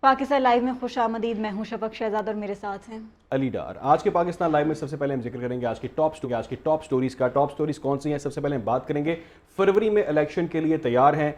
Pakistan live میں خوش آمدید. میں ہوں شفق شہزاد اور میرے ساتھ ہیں علی ڈار. آج کے پاکستان لائیو میں سب سے پہلے ہم ذکر کریں گے آج کی ٹاپ سٹوریز کا. ٹاپ سٹوریز کون سی ہیں؟ سب سے پہلے ہم بات کریں گے فروری میں الیکشن کے لیے تیار ہیں.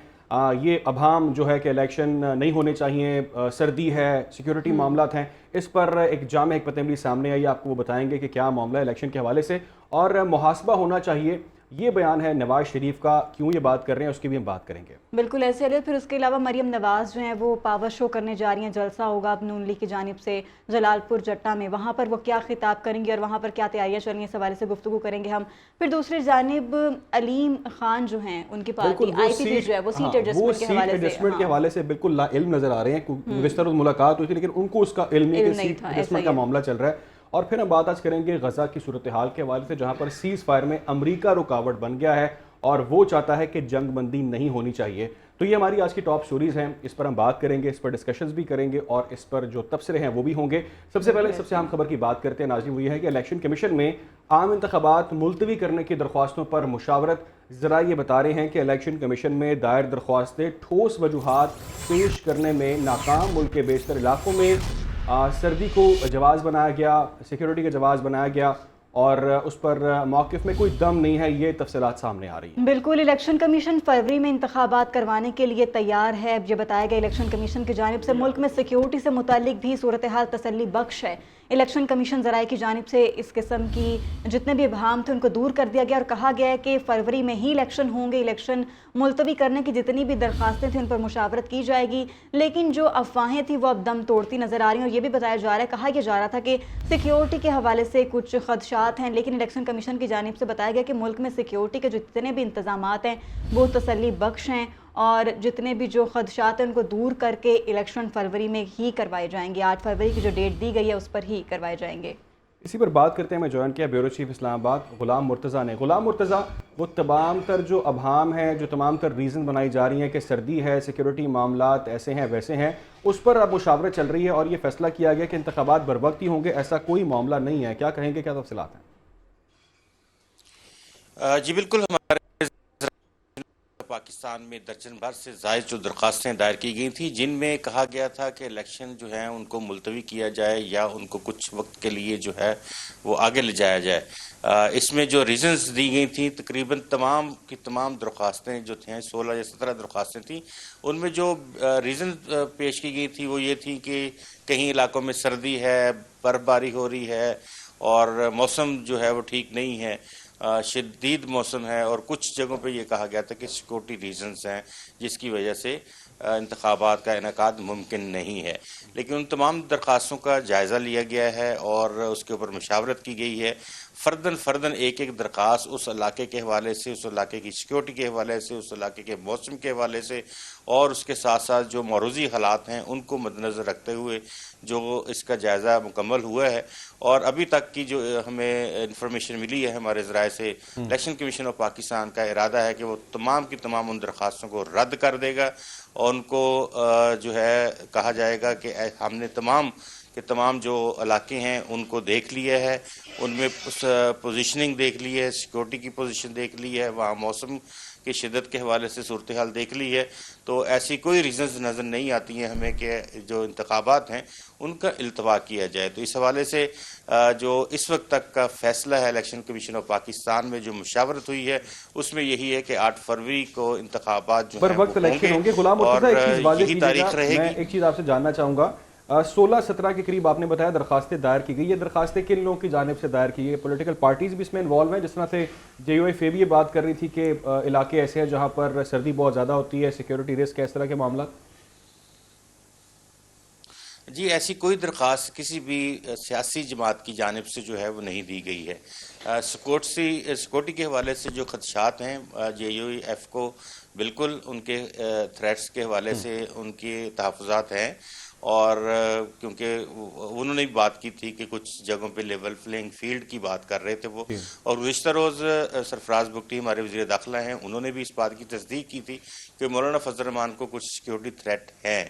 یہ ابہام جو ہے کہ الیکشن نہیں ہونے چاہیے، سردی ہے، سیکیورٹی معاملات ہیں، اس پر ایک جامع حکمت عملی سامنے آئی. آپ کو وہ بتائیں گے کہ کیا معاملہ ہے الیکشن کے حوالے سے، اور محاسبہ ہونا چاہیے یہ بیان ہے نواز شریف کا. کیوں یہ بات کر رہے ہیں اس کی بھی ہم بات کریں گے. بالکل ایسے ہے. پھر اس کے علاوہ مریم نواز جو ہیں وہ پاور شو کرنے جا رہی ہیں. جلسہ ہوگا اب نون لیگ کی جانب سے جلال پور جٹا میں. وہاں پر وہ کیا خطاب کریں گی اور وہاں پر کیا تیاریاں چل رہی ہیں اس حوالے سے گفتگو کریں گے ہم. پھر دوسری جانب علیم خان جو ہیں ان کی پارٹی آئی پی پی جو ہے وہ سیٹ ایڈجسٹمنٹ کے حوالے سے بالکل لا علم نظر آ رہے ہیں. گزشتہ روز ملاقات ہوئی تھی لیکن ان کو اس کا علم نہیں کہ سیٹ ایڈجسٹمنٹ کا معاملہ چل رہا ہے. اور پھر ہم بات آج کریں گے غزہ کی صورتحال کے حوالے سے، جہاں پر سیز فائر میں امریکہ رکاوٹ بن گیا ہے اور وہ چاہتا ہے کہ جنگ بندی نہیں ہونی چاہیے. تو یہ ہماری آج کی ٹاپ سٹوریز ہیں، اس پر ہم بات کریں گے، اس پر ڈسکشنز بھی کریں گے اور اس پر جو تبصرے ہیں وہ بھی ہوں گے. سب سے پہلے سب سے اہم خبر کی بات کرتے ہیں ناظرین، وہ یہ ہے کہ الیکشن کمیشن میں عام انتخابات ملتوی کرنے کی درخواستوں پر مشاورت. ذرائع یہ بتا رہے ہیں کہ الیکشن کمیشن میں دائر درخواستیں ٹھوس وجوہات پیش کرنے میں ناکام. ملک کے بیشتر علاقوں میں سردی کو جواز بنایا گیا، سیکیورٹی کا جواز بنایا گیا اور اس پر موقف میں کوئی دم نہیں ہے. یہ تفصیلات سامنے آ رہی ہیں. بالکل الیکشن کمیشن فروری میں انتخابات کروانے کے لیے تیار ہے. اب یہ بتایا گیا الیکشن کمیشن کی جانب سے ملک میں سیکیورٹی سے متعلق بھی صورتحال تسلی بخش ہے. الیکشن کمیشن ذرائع کی جانب سے اس قسم کی جتنے بھی ابہام تھے ان کو دور کر دیا گیا اور کہا گیا ہے کہ فروری میں ہی الیکشن ہوں گے. الیکشن ملتوی کرنے کی جتنی بھی درخواستیں تھیں ان پر مشاورت کی جائے گی. لیکن جو افواہیں تھیں وہ اب دم توڑتی نظر آ رہی ہیں اور یہ بھی بتایا جا رہا ہے، کہا یہ جا رہا تھا کہ سیکیورٹی کے حوالے سے کچھ خدشات ہیں، لیکن الیکشن کمیشن کی جانب سے بتایا گیا کہ ملک میں سیکیورٹی کے جتنے بھی انتظامات ہیں وہ تسلی بخش ہیں اور جتنے بھی جو خدشات ہیں ان کو دور کر کے الیکشن فروری میں ہی کروائے جائیں گے. 8 فروری کی جو ڈیٹ دی گئی ہے اس پر ہی کروائے جائیں گے. اسی پر بات کرتے ہیں. میں جوائن کیا بیورو چیف اسلام آباد غلام مرتضیٰ نے. غلام مرتضیٰ، وہ تمام تر جو ابہام ہیں، جو تمام تر ریزن بنائی جا رہی ہیں کہ سردی ہے، سیکیورٹی معاملات ایسے ہیں ویسے ہیں، اس پر اب مشاورت چل رہی ہے اور یہ فیصلہ کیا گیا کہ انتخابات بروقت ہی ہوں گے. ایسا کوئی معاملہ نہیں ہے. کیا کہیں گے، کیا تفصیلات ہیں؟ جی بالکل، ہمارے پاکستان میں درجن بھر سے زائد جو درخواستیں دائر کی گئی تھیں جن میں کہا گیا تھا کہ الیکشن جو ہیں ان کو ملتوی کیا جائے یا ان کو کچھ وقت کے لیے جو ہے وہ آگے لے جایا جائے. اس میں جو ریزنز دی گئی تھیں تقریباً تمام کی تمام درخواستیں جو تھیں 16 یا 17 درخواستیں تھیں، ان میں جو ریزن پیش کی گئی تھی وہ یہ تھی کہ کہیں علاقوں میں سردی ہے، برف باری ہو رہی ہے اور موسم جو ہے وہ ٹھیک نہیں ہے، شدید موسم ہے، اور کچھ جگہوں پہ یہ کہا گیا تھا کہ سیکورٹی ریزنز ہیں جس کی وجہ سے انتخابات کا انعقاد ممکن نہیں ہے. لیکن ان تمام درخواستوں کا جائزہ لیا گیا ہے اور اس کے اوپر مشاورت کی گئی ہے. فرداً ایک درخواست اس علاقے کے حوالے سے، اس علاقے کی سیکیورٹی کے حوالے سے، اس علاقے کے موسم کے حوالے سے اور اس کے ساتھ ساتھ جو معروضی حالات ہیں ان کو مد نظر رکھتے ہوئے جو اس کا جائزہ مکمل ہوا ہے. اور ابھی تک کی جو ہمیں انفارمیشن ملی ہے ہمارے ذرائع سے، الیکشن کمیشن آف پاکستان کا ارادہ ہے کہ وہ تمام کی تمام ان درخواستوں کو رد کر دے گا اور ان کو جو ہے کہا جائے گا کہ ہم نے تمام جو علاقے ہیں ان کو دیکھ لیا ہے، ان میں پوزیشننگ دیکھ لی ہے، سیکورٹی کی پوزیشن دیکھ لی ہے، وہاں موسم کی شدت کے حوالے سے صورتحال دیکھ لی ہے. تو ایسی کوئی ریزنز نظر نہیں آتی ہیں ہمیں کہ جو انتخابات ہیں ان کا التوا کیا جائے. تو اس حوالے سے جو اس وقت تک کا فیصلہ ہے الیکشن کمیشن آف پاکستان میں جو مشاورت ہوئی ہے اس میں یہی ہے کہ 8 فروری کو انتخابات جو ہیں وہ ہوں گے اور یہی تاریخ رہے گی. میں ایک چیز آپ سے جاننا چاہوں گا، 16-17 کے قریب آپ نے بتایا درخواستیں دائر کی گئی. یہ درخواستیں کن لوگوں کی جانب سے دائر کی گئی؟ پولیٹیکل پارٹیز بھی اس میں انوالو ہیں؟ جس طرح سے جے یو ایف اے بھی یہ بات کر رہی تھی کہ علاقے ایسے ہیں جہاں پر سردی بہت زیادہ ہوتی ہے، سیکیورٹی رسک ہے، اس طرح کے معاملات. جی ایسی کوئی درخواست کسی بھی سیاسی جماعت کی جانب سے جو ہے وہ نہیں دی گئی ہے. سیکورٹی کے حوالے سے جو خدشات ہیں جے یو ایف کو بالکل ان کے تھریٹس کے حوالے سے ان کے تحفظات ہیں، اور کیونکہ انہوں نے بھی بات کی تھی کہ کچھ جگہوں پہ لیول پلینگ فیلڈ کی بات کر رہے تھے وہ، اور گزشتہ روز سرفراز بگٹی ہمارے وزیر داخلہ ہیں، انہوں نے بھی اس بات کی تصدیق کی تھی کہ مولانا فضل الرحمان کو کچھ سیکیورٹی تھریٹ ہیں.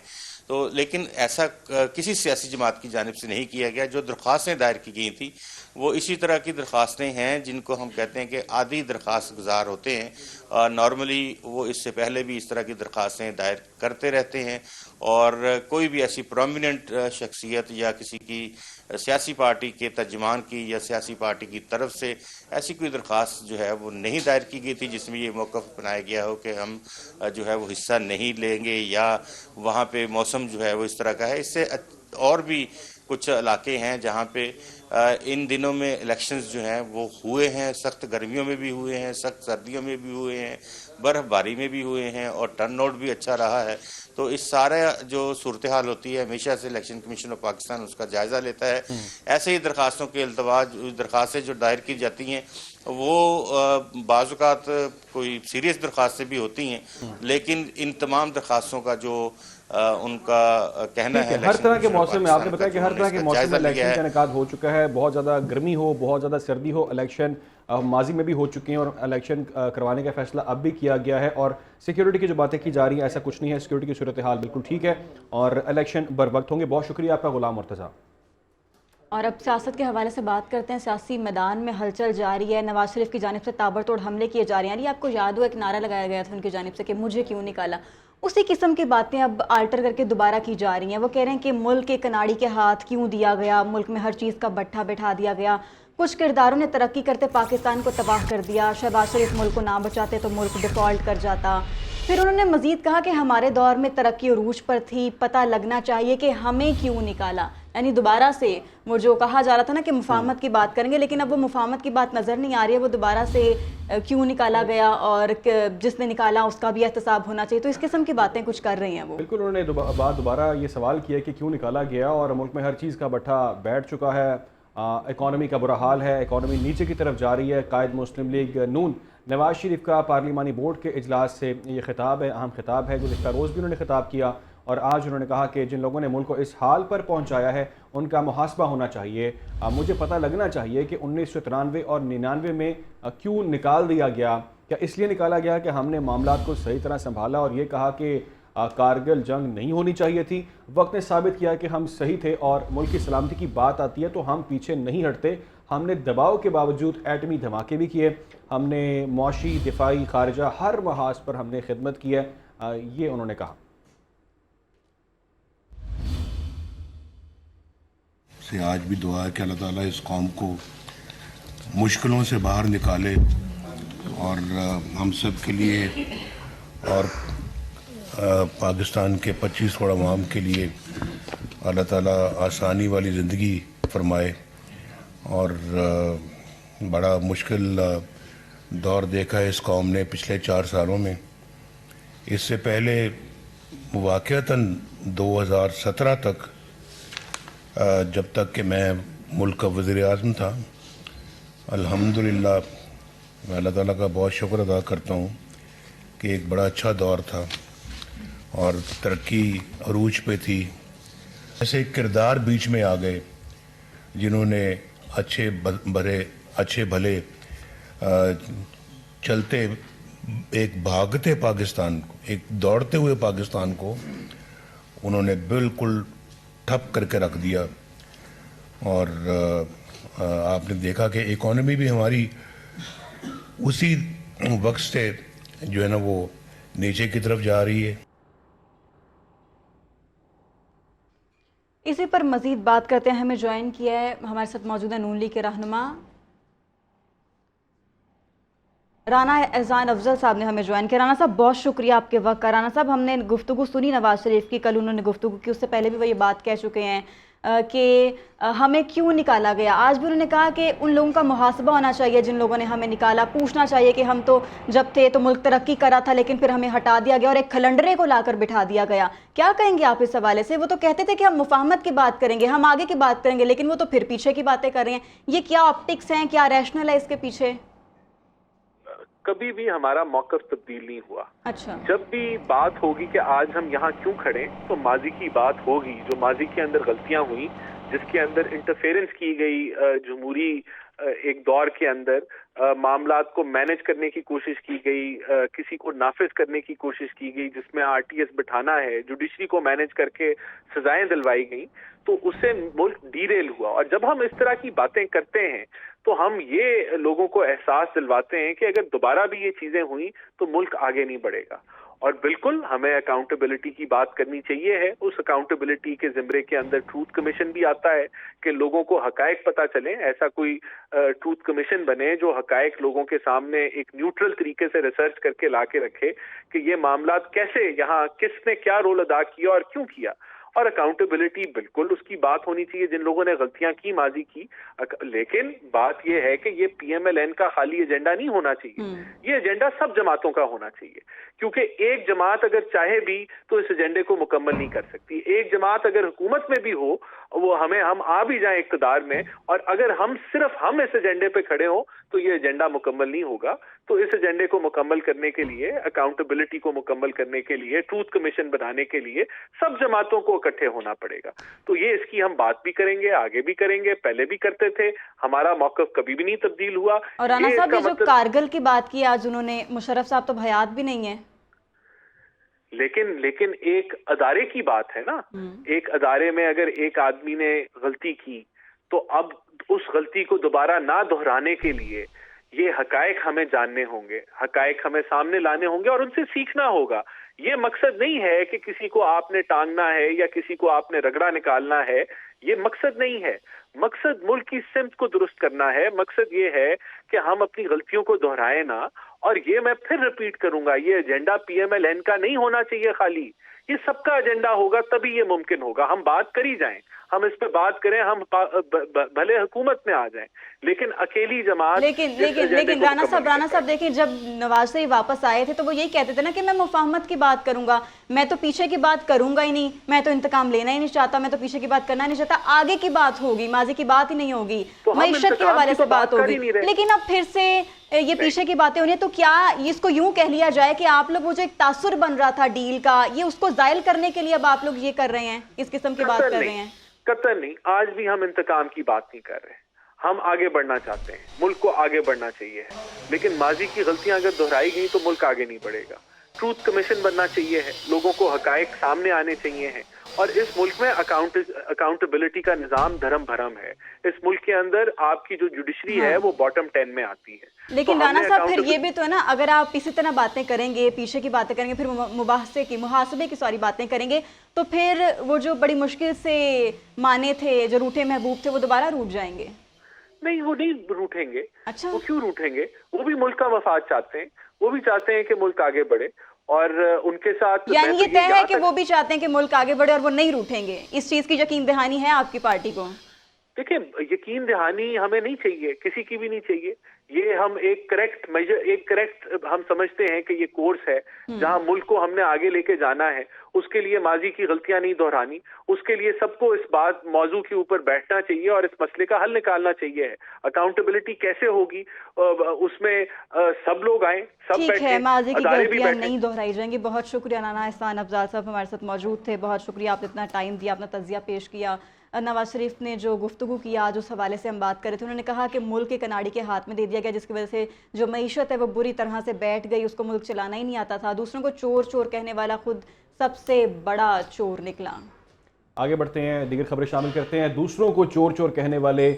تو لیکن ایسا کسی سیاسی جماعت کی جانب سے نہیں کیا گیا. جو درخواستیں دائر کی گئی تھیں وہ اسی طرح کی درخواستیں ہیں جن کو ہم کہتے ہیں کہ عادی درخواست گزار ہوتے ہیں. نارملی وہ اس سے پہلے بھی اس طرح کی درخواستیں دائر کرتے رہتے ہیں, اور کوئی بھی ایسی پرومیننٹ شخصیت یا کسی کی سیاسی پارٹی کے ترجمان کی یا سیاسی پارٹی کی طرف سے ایسی کوئی درخواست جو ہے وہ نہیں دائر کی گئی تھی جس میں یہ موقف بنایا گیا ہو کہ ہم جو ہے وہ حصہ نہیں لیں گے یا وہاں پہ موسم جو ہے وہ اس طرح کا ہے. اس سے اور بھی کچھ علاقے ہیں جہاں پہ ان دنوں میں الیکشنز جو ہیں وہ ہوئے ہیں, سخت گرمیوں میں بھی ہوئے ہیں, سخت سردیوں میں بھی ہوئے ہیں, برف باری میں بھی ہوئے ہیں, اور ٹرن آؤٹ بھی اچھا رہا ہے. تو اس سارا جو صورتحال ہوتی ہے ہمیشہ سے الیکشن کمیشن آف پاکستان اس کا جائزہ لیتا ہے. ایسے ہی درخواستوں کے درخواستیں جو دائر کی جاتی ہیں وہ بعض اوقات کوئی سیریس درخواستیں بھی ہوتی ہیں, لیکن ان تمام درخواستوں کا جو ان کا کہنا ہے ہر طرح کے موسم میں, آپ نے بتایا کہ ہر طرح کے موسم میں الیکشن کا انعقاد ہو چکا ہے. بہت زیادہ گرمی ہو, بہت زیادہ سردی ہو, الیکشن ماضی میں بھی ہو چکے ہیں اور الیکشن کروانے کا فیصلہ اب بھی کیا گیا ہے. اور سیکیورٹی کی جو باتیں کی جا رہی ہیں ایسا کچھ نہیں ہے, سیکیورٹی کی صورتحال بالکل ٹھیک ہے اور الیکشن بر وقت ہوں گے. بہت شکریہ آپ کا غلام مرتضیٰ. اور اب سیاست کے حوالے سے بات کرتے ہیں. سیاسی میدان میں ہلچل جاری ہے. نواز شریف کی جانب سے تابڑتوڑ حملے کیے جا رہے ہیں. آپ کو یاد ہو ایک نعرہ لگایا گیا تھا ان کی جانب سے کہ مجھے کیوں نکالا, اسی قسم کی باتیں اب آلٹر کر کے دوبارہ کی جا رہی ہیں. وہ کہہ رہے ہیں کہ ملک کے کناڑی کے ہاتھ کیوں دیا گیا, ملک میں ہر چیز کا بٹھا بٹھا دیا گیا, کچھ کرداروں نے ترقی کرتے پاکستان کو تباہ کر دیا, شہباز شریف ملک کو نہ بچاتے تو ملک ڈیفالٹ کر جاتا. پھر انہوں نے مزید کہا کہ ہمارے دور میں ترقی عروج پر تھی, پتہ لگنا چاہیے کہ ہمیں کیوں نکالا. یعنی دوبارہ سے وہ جو کہا جا رہا تھا نا کہ مفاہمت کی بات کریں گے, لیکن اب وہ مفاہمت کی بات نظر نہیں آ رہی ہے. وہ دوبارہ سے کیوں نکالا گیا اور جس نے نکالا اس کا بھی احتساب ہونا چاہیے. تو اس قسم کی باتیں کچھ کر رہی ہیں وہ. بالکل, انہوں نے دوبارہ یہ سوال کیا کہ کیوں نکالا گیا, اور ملک میں ہر چیز کا بٹھا بیٹھ چکا ہے, اکانومی کا برا حال ہے, اکانومی نیچے کی طرف جا رہی ہے. قائد مسلم لیگ نون نواز شریف کا پارلیمانی بورڈ کے اجلاس سے یہ خطاب ہے, اہم خطاب ہے. گزشتہ روز بھی انہوں نے خطاب کیا اور آج انہوں نے کہا کہ جن لوگوں نے ملک کو اس حال پر پہنچایا ہے ان کا محاسبہ ہونا چاہیے. مجھے پتہ لگنا چاہیے کہ 1993 اور 99 میں کیوں نکال دیا گیا. کیا اس لیے نکالا گیا کہ ہم نے معاملات کو صحیح طرح سنبھالا اور یہ کہا کہ کارگل جنگ نہیں ہونی چاہیے تھی. وقت نے ثابت کیا کہ ہم صحیح تھے, اور ملک کی سلامتی کی بات آتی ہے تو ہم پیچھے نہیں ہٹتے. ہم نے دباؤ کے باوجود ایٹمی دھماکے بھی کیے, ہم نے معاشی, دفاعی, خارجہ ہر محاذ پر ہم نے خدمت کی ہے. یہ انہوں نے کہا. سے آج بھی دعا ہے کہ اللہ تعالیٰ اس قوم کو مشکلوں سے باہر نکالے, اور ہم سب کے لیے اور پاکستان کے 25 کروڑ عوام کے لیے اللہ تعالیٰ آسانی والی زندگی فرمائے. اور بڑا مشکل دور دیکھا ہے اس قوم نے پچھلے 4 سالوں میں. اس سے پہلے واقعتاً 2017 تک, جب تک کہ میں ملک کا وزیر اعظم تھا, الحمدللہ میں اللہ تعالیٰ کا بہت شکر ادا کرتا ہوں کہ ایک بڑا اچھا دور تھا اور ترقی عروج پہ تھی. ایسے کردار بیچ میں آ گئے جنہوں نے اچھے بھلے چلتے ایک بھاگتے پاکستان کو, ایک دوڑتے ہوئے پاکستان کو انہوں نے بالکل ٹھپ کر کے رکھ دیا. اور آپ نے دیکھا کہ اکانومی بھی ہماری اسی وقت سے جو ہے نا وہ نیچے کی طرف جا رہی ہے. اسی پر مزید بات کرتے ہیں. ہمیں جوائن کیا ہے ہمارے ساتھ موجود ہے نون لیگ کے رہنما رانا احسان افضل صاحب نے ہمیں جوائن کیا. رانا صاحب بہت شکریہ آپ کے وقت کا. رانا صاحب ہم نے گفتگو سنی نواز شریف کی, کل انہوں نے گفتگو کی, اس سے پہلے بھی وہ یہ بات کہہ چکے ہیں کہ ہمیں کیوں نکالا گیا. آج بھی انہوں نے کہا کہ ان لوگوں کا محاسبہ ہونا چاہیے جن لوگوں نے ہمیں نکالا, پوچھنا چاہیے کہ ہم تو جب تھے تو ملک ترقی کرا تھا لیکن پھر ہمیں ہٹا دیا گیا اور ایک کھلنڈرے کو لا کر بٹھا دیا گیا. کیا کہیں گے آپ اس حوالے سے؟ وہ تو کہتے تھے کہ ہم مفاہمت کی بات کریں گے, ہم آگے کی بات کریں گے, لیکن وہ تو پھر پیچھے کی باتیں کر رہے ہیں. یہ کیا آپٹکس ہیں, کیا ریشنل ہے اس کے پیچھے؟ کبھی بھی ہمارا موقف تبدیل نہیں ہوا. اچھا, جب بھی بات ہوگی کہ آج ہم یہاں کیوں کھڑے, تو ماضی کی بات ہوگی, جو ماضی کے اندر غلطیاں ہوئی, جس کے اندر انٹرفیرنس کی گئی جمہوری ایک دور کے اندر معاملات کو مینج کرنے کی کوشش کی گئی, کسی کو نافذ کرنے کی کوشش کی گئی, جس میں RTS بٹھانا ہے, جوڈیشری کو مینج کر کے سزائیں دلوائی گئیں, تو اس سے ملک ڈیریل ہوا. اور جب ہم اس طرح کی باتیں کرتے ہیں تو ہم یہ لوگوں کو احساس دلواتے ہیں کہ اگر دوبارہ بھی یہ چیزیں ہوئیں تو ملک آگے نہیں بڑھے گا. اور بالکل ہمیں اکاؤنٹیبلٹی کی بات کرنی چاہیے ہے. اس اکاؤنٹیبلٹی کے زمرے کے اندر ٹروتھ کمیشن بھی آتا ہے کہ لوگوں کو حقائق پتہ چلیں. ایسا کوئی ٹروتھ کمیشن بنے جو حقائق لوگوں کے سامنے ایک نیوٹرل طریقے سے ریسرچ کر کے لا کے رکھے کہ یہ معاملات کیسے, یہاں کس نے کیا رول ادا کیا اور کیوں کیا. اور اکاؤنٹیبلٹی بالکل اس کی بات ہونی چاہیے جن لوگوں نے غلطیاں کی ماضی کی, لیکن بات یہ ہے کہ یہ PMLN کا خالی ایجنڈا نہیں ہونا چاہیے, یہ ایجنڈا سب جماعتوں کا ہونا چاہیے. کیونکہ ایک جماعت اگر چاہے بھی تو اس ایجنڈے کو مکمل نہیں کر سکتی. ایک جماعت اگر حکومت میں بھی ہو, وہ ہم آ بھی جائیں اقتدار میں, اور اگر صرف ہم اس ایجنڈے پہ کھڑے ہوں تو یہ ایجنڈا مکمل نہیں ہوگا. تو اس ایجنڈے کو مکمل کرنے کے لیے, اکاؤنٹیبلٹی کو مکمل کرنے کے لیے, ٹروتھ کمیشن بنانے کے لیے سب جماعتوں کو اکٹھے ہونا پڑے گا. تو یہ اس کی ہم بات بھی کریں گے, آگے بھی کریں گے, پہلے بھی کرتے تھے, ہمارا موقف کبھی بھی نہیں تبدیل ہوا. اور رانا صاحب, یہ جو کارگل کی بات کی آج انہوں نے, مشرف صاحب تو حیات بھی نہیں ہے. لیکن ایک ادارے کی بات ہے نا, ایک ادارے میں اگر ایک آدمی نے غلطی کی تو اب اس غلطی کو دوبارہ نہ دہرانے کے لیے یہ حقائق ہمیں جاننے ہوں گے, حقائق ہمیں سامنے لانے ہوں گے اور ان سے سیکھنا ہوگا. یہ مقصد نہیں ہے کہ کسی کو آپ نے ٹانگنا ہے یا کسی کو آپ نے رگڑا نکالنا ہے, یہ مقصد نہیں ہے. مقصد ملک کی سمت کو درست کرنا ہے. مقصد یہ ہے کہ ہم اپنی غلطیوں کو دہرائیں نہ. اور یہ میں پھر ریپیٹ کروں گا, یہ ایجنڈا PMLN کا نہیں ہونا چاہیے خالی, یہ سب کا ایجنڈا ہوگا, تبھی یہ ممکن ہوگا. ہم بات کری جائیں, ہم اس پہ بات کریں, ہم بھلے حکومت میں آ جائیں, لیکن اکیلی جماعت. لیکن رانا صاحب دیکھیں, جب نواز شریف واپس آئے تھے تو وہ یہی کہتے تھے نا کہ میں مفاہمت کی بات کروں گا, میں تو پیچھے کی بات کروں گا ہی نہیں, میں تو انتقام لینا ہی نہیں چاہتا, میں تو پیچھے کی بات کرنا نہیں چاہتا, آگے کی بات ہوگی, ماضی کی بات ہی نہیں ہوگی, معیشت کے حوالے سے بات ہوگی. لیکن اب پھر سے یہ پیچھے کی باتیں ہونی ہیں, تو کیا اس کو یوں کہہ لیا جائے کہ آپ لوگ وہ جو ایک تاثر بن رہا تھا ڈیل کا, یہ اس کو زائل کرنے کے لیے اب آپ لوگ یہ کر رہے ہیں, اس قسم کی بات کر رہے ہیں؟ قطعاً نہیں. آج بھی ہم انتقام کی بات نہیں کر رہے, ہم آگے بڑھنا چاہتے ہیں, ملک کو آگے بڑھنا چاہیے ہے. لیکن ماضی کی غلطیاں اگر دہرائی گئیں تو ملک آگے نہیں بڑھے گا. ٹروتھ کمیشن بننا چاہیے ہے, لوگوں کو حقائق سامنے آنے چاہیے ہیں. اور اس ملک میں اکاؤنٹیبلٹی کا نظام دھرم بھرم ہے. اس ملک کے اندر آپ کی جو جوڈیشری ہے وہ باٹم 10 میں آتی ہے. لیکن رانا صاحب, پھر یہ بھی تو ہے نا, اگر آپ اسی طرح باتیں کریں گے, پیچھے کی باتیں کریں گے, پھر محاسبے کی ساری باتیں کریں گے, تو پھر وہ جو بڑی مشکل سے مانے تھے, جو روٹھے محبوب تھے, وہ دوبارہ روٹ جائیں گے. نہیں, وہ نہیں روٹیں گے. اچھا, وہ کیوں روٹیں گے؟ وہ بھی ملک کا مفاد چاہتے ہیں, وہ بھی چاہتے ہیں کہ ملک آگے بڑھے. اور ان کے ساتھ یعنی یہ طے ہے کہ وہ بھی چاہتے ہیں کہ ملک آگے بڑھے اور وہ نہیں روٹیں گے, اس چیز کی یقین دہانی ہے آپ کی پارٹی کو؟ دیکھیں, یقین دہانی ہمیں نہیں چاہیے, کسی کی بھی نہیں چاہیے. یہ ہم ایک کریکٹ ہم سمجھتے ہیں کہ یہ کورس ہے جہاں ملک کو ہم نے آگے لے کے جانا ہے. اس کے لیے ماضی کی غلطیاں نہیں دہرانی, اس کے لیے سب کو اس موضوع کے اوپر بیٹھنا چاہیے اور اس مسئلے کا حل نکالنا چاہیے ہے. اکاؤنٹیبلٹی کیسے ہوگی, اس میں سب لوگ آئیں, سب بیٹھیں, ماضی کی غلطیاں نہیں دہرائی جائیں گی. بہت شکریہ رانا احسان افضال صاحب ہمارے ساتھ موجود تھے, بہت شکریہ, آپ نے اتنا ٹائم دیا, اپنا تجزیہ پیش کیا. نواز شریف نے جو گفتگو کیا, آج اس حوالے سے ہم بات کر رہے تھے, انہوں نے کہا کہ ملک ایک اناڑی کے ہاتھ میں دے دیا گیا, جس کی وجہ سے جو معیشت ہے وہ بری طرح سے بیٹھ گئی, اس کو ملک چلانا ہی نہیں آتا تھا. دوسروں کو چور چور کہنے والا خود سب سے بڑا چور نکلا. آگے بڑھتے ہیں, دیگر خبریں شامل کرتے ہیں. دوسروں کو چور چور کہنے والے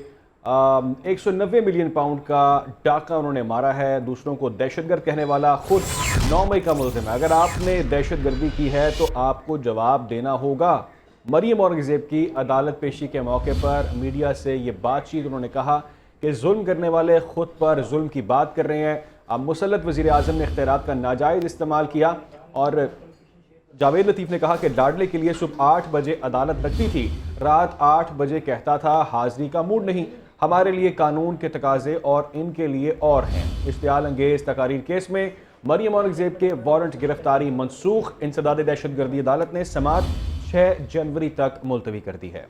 190 ملین پاؤنڈ کا ڈاکہ انہوں نے مارا ہے. دوسروں کو دہشت گرد کہنے والا خود 9 مئی کا ملزم ہے. اگر آپ نے دہشت گردی کی ہے تو آپ کو جواب دینا ہوگا. مریم اورنگزیب کی عدالت پیشی کے موقع پر میڈیا سے یہ بات چیت, انہوں نے کہا کہ ظلم کرنے والے خود پر ظلم کی بات کر رہے ہیں. اب مسلط وزیر اعظم نے اختیارات کا ناجائز استعمال کیا, اور جاوید لطیف نے کہا کہ لاڈلے کے لیے صبح 8 بجے عدالت لگتی تھی, رات 8 بجے کہتا تھا حاضری کا موڈ نہیں. ہمارے لیے قانون کے تقاضے اور ان کے لیے اور ہیں. اشتعال انگیز تقاریر کیس میں مریم اورنگزیب کے وارنٹ گرفتاری منسوخ. انسداد دہشت گردی عدالت نے سماعت 6 جنوری تک ملتوی کر دی ہے.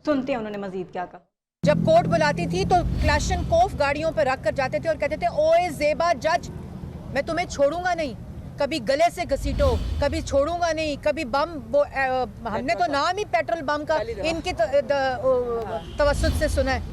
سنتے ہیں انہوں نے مزید کیا کہا. جب کورٹ بلاتی تھی تو کلاشنکوف گاڑیوں پہ رکھ کر جاتے تھے اور کہتے تھے اوے زیبا جج, میں تمہیں چھوڑوں گا نہیں, کبھی گلے سے گھسیٹو, کبھی چھوڑوں گا نہیں, کبھی بم. ہم نے تو نام ہی پیٹرول بم کا ان کے توسط سے سنا ہے.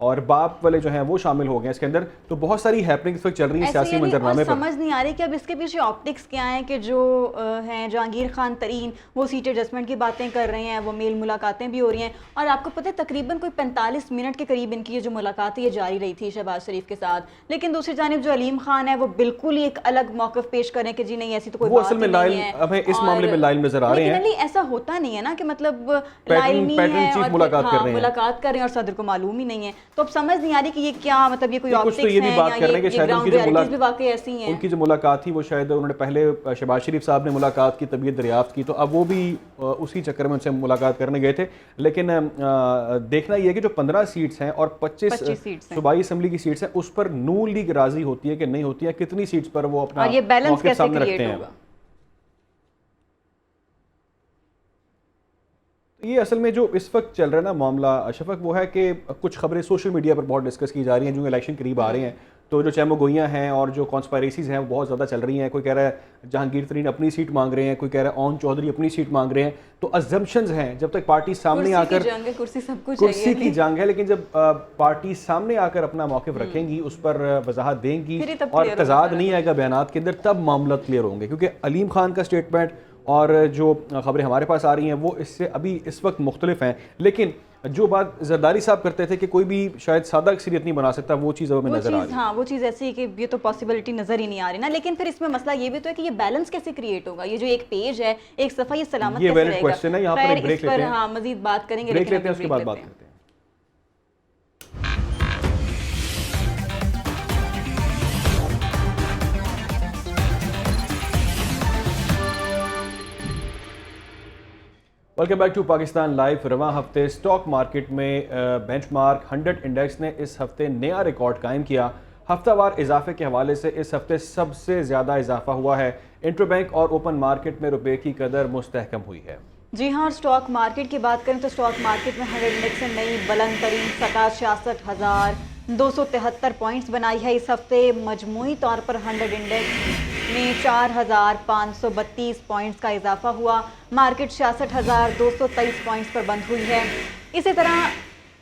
اور باپ والے جو ہیں وہ شامل ہو گئے اس کے اندر. تو بہت ساری ہیپننگ اس وقت چل رہی ہیں سیاسی منظرنامے پر. سمجھ نہیں آ رہی کہ اب اس کے پیچھے آپٹکس کیا ہیں کہ جو ہیں جہانگیر خان ترین وہ سیٹ ایڈجسٹمنٹ کی باتیں کر رہے ہیں, وہ میل ملاقاتیں بھی ہو رہی ہیں, اور آپ کو پتہ ہے تقریباً کوئی 45 منٹ کے قریب ان کی جو ملاقات یہ جاری رہی تھی شہباز شریف کے ساتھ. لیکن دوسری جانب جو علیم خان ہے وہ بالکل ہی ایک الگ موقف پیش کریں کہ جی نہیں ایسی تو کوئی بات نہیں ہے. ہمیں اس معاملے میں لائل نظر آ رہے ہیں, لیکن ایسا ہوتا نہیں ہے نا کہ مطلب لائل نہیں ہے اور ملاقات کر رہے ہیں اور صدر کو معلوم ہی نہیں ہے. تو اب سمجھ نہیں آ رہی کہ یہ کیا مطلب یہ کوئی آپٹکس ہیں یا یہ گراؤنڈ ریالٹیز بھی واقعی ایسی ہیں. ان کی جو ملاقات تھی وہ شاید انہوں نے پہلے شہباز شریف صاحب نے ملاقات کی, طبیعت دریافت کی, تو اب وہ بھی اسی چکر میں ان سے ملاقات کرنے گئے تھے. لیکن دیکھنا یہ ہے کہ جو 15 سیٹس ہیں اور 25 صوبائی اسمبلی کی سیٹس ہیں اس پر نون لیگ راضی ہوتی ہے کہ نہیں ہوتی ہے, کتنی سیٹس پر وہ اپنا موقف سامنے رکھتے ہیں. یہ اصل میں جو اس وقت چل رہا ہے نا معاملہ شفق, وہ ہے کہ کچھ خبریں سوشل میڈیا پر بہت ڈسکس کی جا رہی ہیں جو الیکشن قریب آ رہے ہیں, تو جو چیمو گوئیاں ہیں اور جو کانسپائریسیز ہیں وہ بہت زیادہ چل رہی ہیں. کوئی کہہ رہا ہے جہانگیر ترین اپنی سیٹ مانگ رہے ہیں, کوئی کہہ رہا ہے اون چودھری اپنی سیٹ مانگ رہے ہیں. تو ازمپشنز ہیں جب تک پارٹی سامنے آ کر کرسی کی جنگ ہے, لیکن جب پارٹی سامنے آ کر اپنا موقف رکھیں گی, اس پر وضاحت دیں گی اور تضاد نہیں آئے گا بیانات کے اندر, تب معاملہ کلیئر ہوں گے. کیونکہ علیم خان کا سٹیٹمنٹ اور جو خبریں ہمارے پاس آ رہی ہیں وہ اس سے ابھی اس وقت مختلف ہیں. لیکن جو بات زرداری صاحب کرتے تھے کہ کوئی بھی شاید سادہ اکثریت نہیں بنا سکتا, وہ چیز اب ہمیں نظر آ رہی ہے. ہاں وہ چیز ایسی ہے کہ یہ تو پاسبلٹی نظر ہی نہیں آ رہی نا. لیکن پھر اس میں مسئلہ یہ بھی تو ہے کہ یہ بیلنس کیسے کریٹ ہوگا, یہ جو ایک پیج ہے ایک صفحہ یہ سلامت کیسے رہے گا. کویسچن ہے, یہاں پر ایک بریک لیتے ہیں, ہاں مزید بات کریں گے, بریک لیتے ہیں, اس کے بعد بات کرتے ہیں. Welcome back to Pakistan live. رواں ہفتے سٹاک مارکیٹ میں بینچ مارک 100 انڈیکس نے اس ہفتے نیا ریکارڈ قائم کیا. ہفتہ وار اضافے کے حوالے سے اس ہفتے سب سے زیادہ اضافہ ہوا ہے. انٹر بینک اور اوپن مارکیٹ میں روپے کی قدر مستحکم ہوئی ہے. جی ہاں, اور سٹاک مارکیٹ کی بات کریں تو سٹاک مارکیٹ میں 100 انڈیکس نے نئی بلند ترین سطح 66,273 پوائنٹس بنائی ہے. اس ہفتے مجموعی طور پر 100 انڈیکس میں 4,532 پوائنٹس کا اضافہ ہوا. مارکیٹ 66,223 پوائنٹس پر بند ہوئی ہے. اسی طرح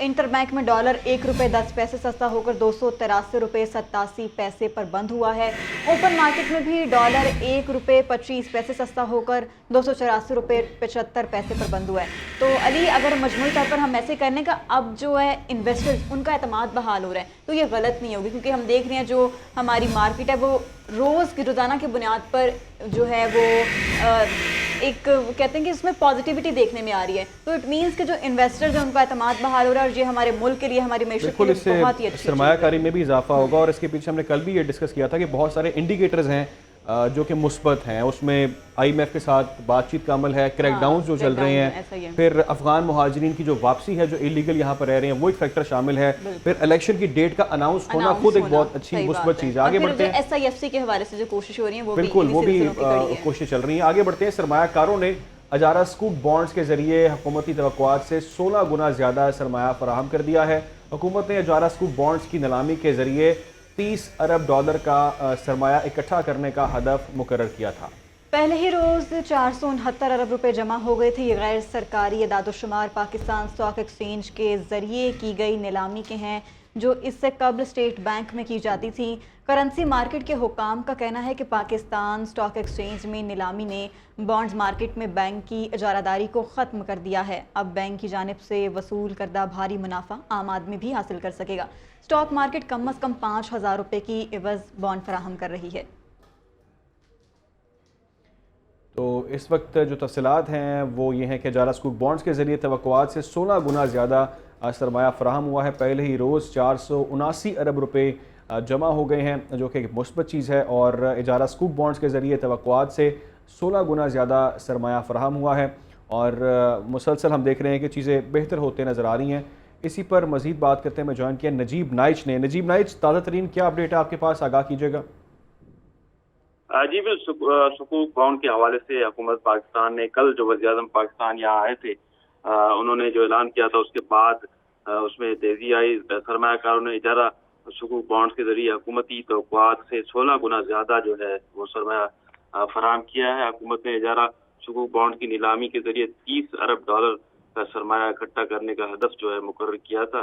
انٹر بینک میں ڈالر 1 روپے 10 پیسے سستا ہو کر 283 روپے 87 پیسے پر بند ہوا ہے. اوپن مارکیٹ میں بھی ڈالر 1 روپے 25 پیسے سستا ہو کر 284 روپے 75 پیسے پر بند ہوا ہے. تو علی, اگر مجموعی طور پر ہم ایسے کرنے کا اب جو ہے انویسٹرز ان کا اعتماد بحال ہو رہا ہے, تو یہ غلط نہیں ہوگی, کیونکہ ہم دیکھ رہے ہیں جو ہماری مارکیٹ ہے وہ روز کی روزانہ کی بنیاد پر جو ہے وہ ایک کہتے ہیں کہ اس میں پازیٹیوٹی دیکھنے میں آ رہی ہے. تو اٹ مینس کہ جو انویسٹرز ہیں ان کا اعتماد بحال ہو رہا ہے, اور یہ ہمارے ملک کے لیے, ہماری معیشت کے لیے بہت ہی اچھی سرمایہ کاری میں بھی اضافہ ہوگا. اور اس کے پیچھے ہم نے کل بھی یہ ڈسکس کیا تھا کہ بہت سارے انڈیکیٹرز ہیں جو کہ مثبت ہیں. اس میں آئی ایم ایف کے ساتھ بات چیت کا عمل ہے, کریک ڈاؤنز جو چل رہے ہیں, پھر افغان مہاجرین کی جو واپسی ہے جو انلیگل یہاں پر رہ رہے ہیں وہ ایک فیکٹر شامل ہے, پھر الیکشن کی ڈیٹ کا اناؤنس ہونا خود ایک بہت اچھی مثبت چیز ہے. آگے بڑھتے ہیں, ایس آئی ایف سی کے حوالے سے جو کوشش ہو رہی ہیں بالکل وہ بھی کوششیں چل رہی ہیں. آگے بڑھتے ہیں. سرمایہ کاروں نے اجارہ سکوک بانڈز کے ذریعے حکومتی توقعات سے 16 گنا زیادہ سرمایہ فراہم کر دیا ہے. حکومت نے اجارہ سکوک بانڈز کی نیلامی کے ذریعے 30 ارب ڈالر کا سرمایہ اکٹھا کرنے کا ہدف مقرر کیا تھا. پہلے ہی روز 469 ارب روپے جمع ہو گئے تھے. یہ غیر سرکاری اعداد و شمار پاکستان سٹاک ایکسچینج کے ذریعے کی گئی نیلامی کے ہیں, جو اس سے قبل اسٹیٹ بینک میں کی جاتی تھی. کرنسی مارکیٹ کے حکام کا کہنا ہے کہ پاکستان سٹاک ایکسچینج میں نیلامی نے بانڈز مارکیٹ میں بینک کی اجارہ داری کو ختم کر دیا ہے. اب بینک کی جانب سے وصول کردہ بھاری منافع عام آدمی بھی حاصل کر سکے گا. سٹاک مارکیٹ کم از کم 5,000 روپے کی عوض بانڈ فراہم کر رہی ہے. تو اس وقت جو تفصیلات ہیں وہ یہ ہیں کہ اجارہ سکوک بانڈز کے ذریعے توقعات سے 16 گنا زیادہ سرمایہ فراہم ہوا ہے. پہلے ہی روز 479 ارب روپے جمع ہو گئے ہیں, جو کہ ایک مثبت چیز ہے. اور اجارہ سکوک بانڈز کے ذریعے توقعات سے 16 گنا زیادہ سرمایہ فراہم ہوا ہے, اور مسلسل ہم دیکھ رہے ہیں کہ چیزیں بہتر ہوتے نظر آ رہی ہیں. اسی پر مزید بات کرتے ہیں. میں جوائن کیا نجیب نائچ نے. نجیب نائچ, تازہ ترین کیا اپڈیٹ ہے آپ کے پاس, آگاہ کیجیے گا. جی سکوک بانڈ کے حوالے سے حکومت پاکستان نے کل جو وزیر اعظم پاکستان یہاں آئے تھے, انہوں نے جو اعلان کیا تھا اس کے بعد اس میں تیزی آئی. سرمایہ کاروں نے اجارہ سکوک بانڈز کے ذریعے حکومتی توقعات سے 16 گنا زیادہ جو ہے وہ سرمایہ فراہم کیا ہے. حکومت نے اجارہ سکوک بانڈ کی نیلامی کے ذریعے 30 ارب ڈالر کا سرمایہ اکٹھا کرنے کا ہدف جو ہے مقرر کیا تھا.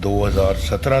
2017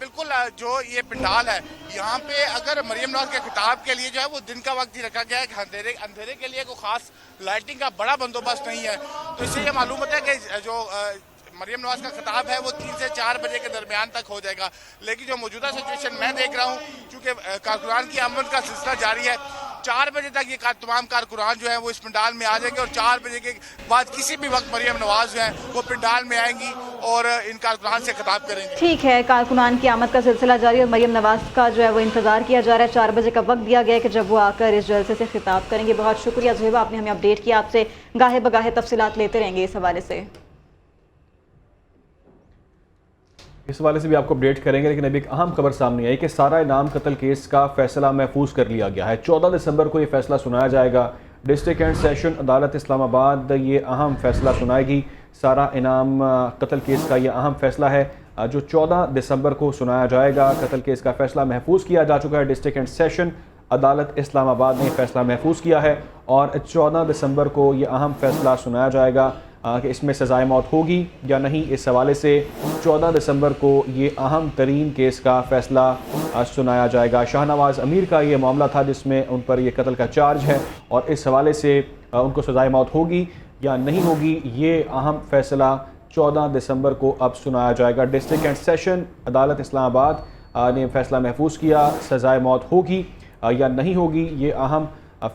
بالکل جو یہ پنڈال ہے یہاں پہ اگر مریم نواز کے خطاب کے لیے جو ہے وہ دن کا وقت ہی رکھا گیا ہے کہ اندھیرے کے لیے کوئی خاص لائٹنگ کا بڑا بندوبست نہیں ہے، تو اس سے یہ معلوم ہوتا ہے کہ جو مریم نواز کا خطاب ہے وہ 3 سے 4 بجے کے درمیان تک ہو جائے گا. لیکن جو موجودہ سچویشن میں دیکھ رہا ہوں، چونکہ کارکنان کی آمد کا سلسلہ جاری ہے، 4 بجے تک یہ تمام کارکنان جو ہیں وہ اس پنڈال میں آ جائیں گے، اور 4 بجے کے بعد کسی بھی وقت مریم نواز جو ہیں وہ پنڈال میں آئیں گی اور ان کارکنان سے خطاب کریں گے. ٹھیک ہے، کارکنان کی آمد کا سلسلہ جاری اور مریم نواز کا جو ہے وہ انتظار کیا جا رہا ہے. 4 بجے کا وقت دیا گیا ہے کہ جب وہ آ کر اس جلسے سے خطاب کریں گے. بہت شکریہ زہیبہ، آپ نے ہمیں اپڈیٹ کیا. آپ سے گاہے بگاہے تفصیلات لیتے رہیں گے اس حوالے سے. اس حوالے سے بھی آپ کو اپڈیٹ کریں گے، لیکن ابھی ایک اہم خبر سامنے آئی کہ سارہ انعام قتل کیس کا فیصلہ محفوظ کر لیا گیا ہے. 14 دسمبر کو یہ فیصلہ سنایا جائے گا. ڈسٹرکٹ اینڈ سیشن عدالت اسلام آباد یہ اہم فیصلہ سنائے گی. سارہ انعام قتل کیس کا یہ اہم فیصلہ ہے جو 14 دسمبر کو سنایا جائے گا. قتل کیس کا فیصلہ محفوظ کیا جا چکا ہے. ڈسٹرکٹ اینڈ سیشن عدالت اسلام آباد نے فیصلہ محفوظ کیا ہے اور 14 دسمبر کو یہ اہم فیصلہ سنایا جائے گا کہ اس میں سزائے موت ہوگی یا نہیں. اس حوالے سے 14 دسمبر کو یہ اہم ترین کیس کا فیصلہ سنایا جائے گا. شاہ نواز امیر کا یہ معاملہ تھا جس میں ان پر یہ قتل کا چارج ہے اور اس حوالے سے ان کو سزائے موت ہوگی یا نہیں ہوگی، یہ اہم فیصلہ 14 دسمبر کو اب سنایا جائے گا. ڈسٹرکٹ اینڈ سیشن عدالت اسلام آباد نے فیصلہ محفوظ کیا. سزائے موت ہوگی یا نہیں ہوگی، یہ اہم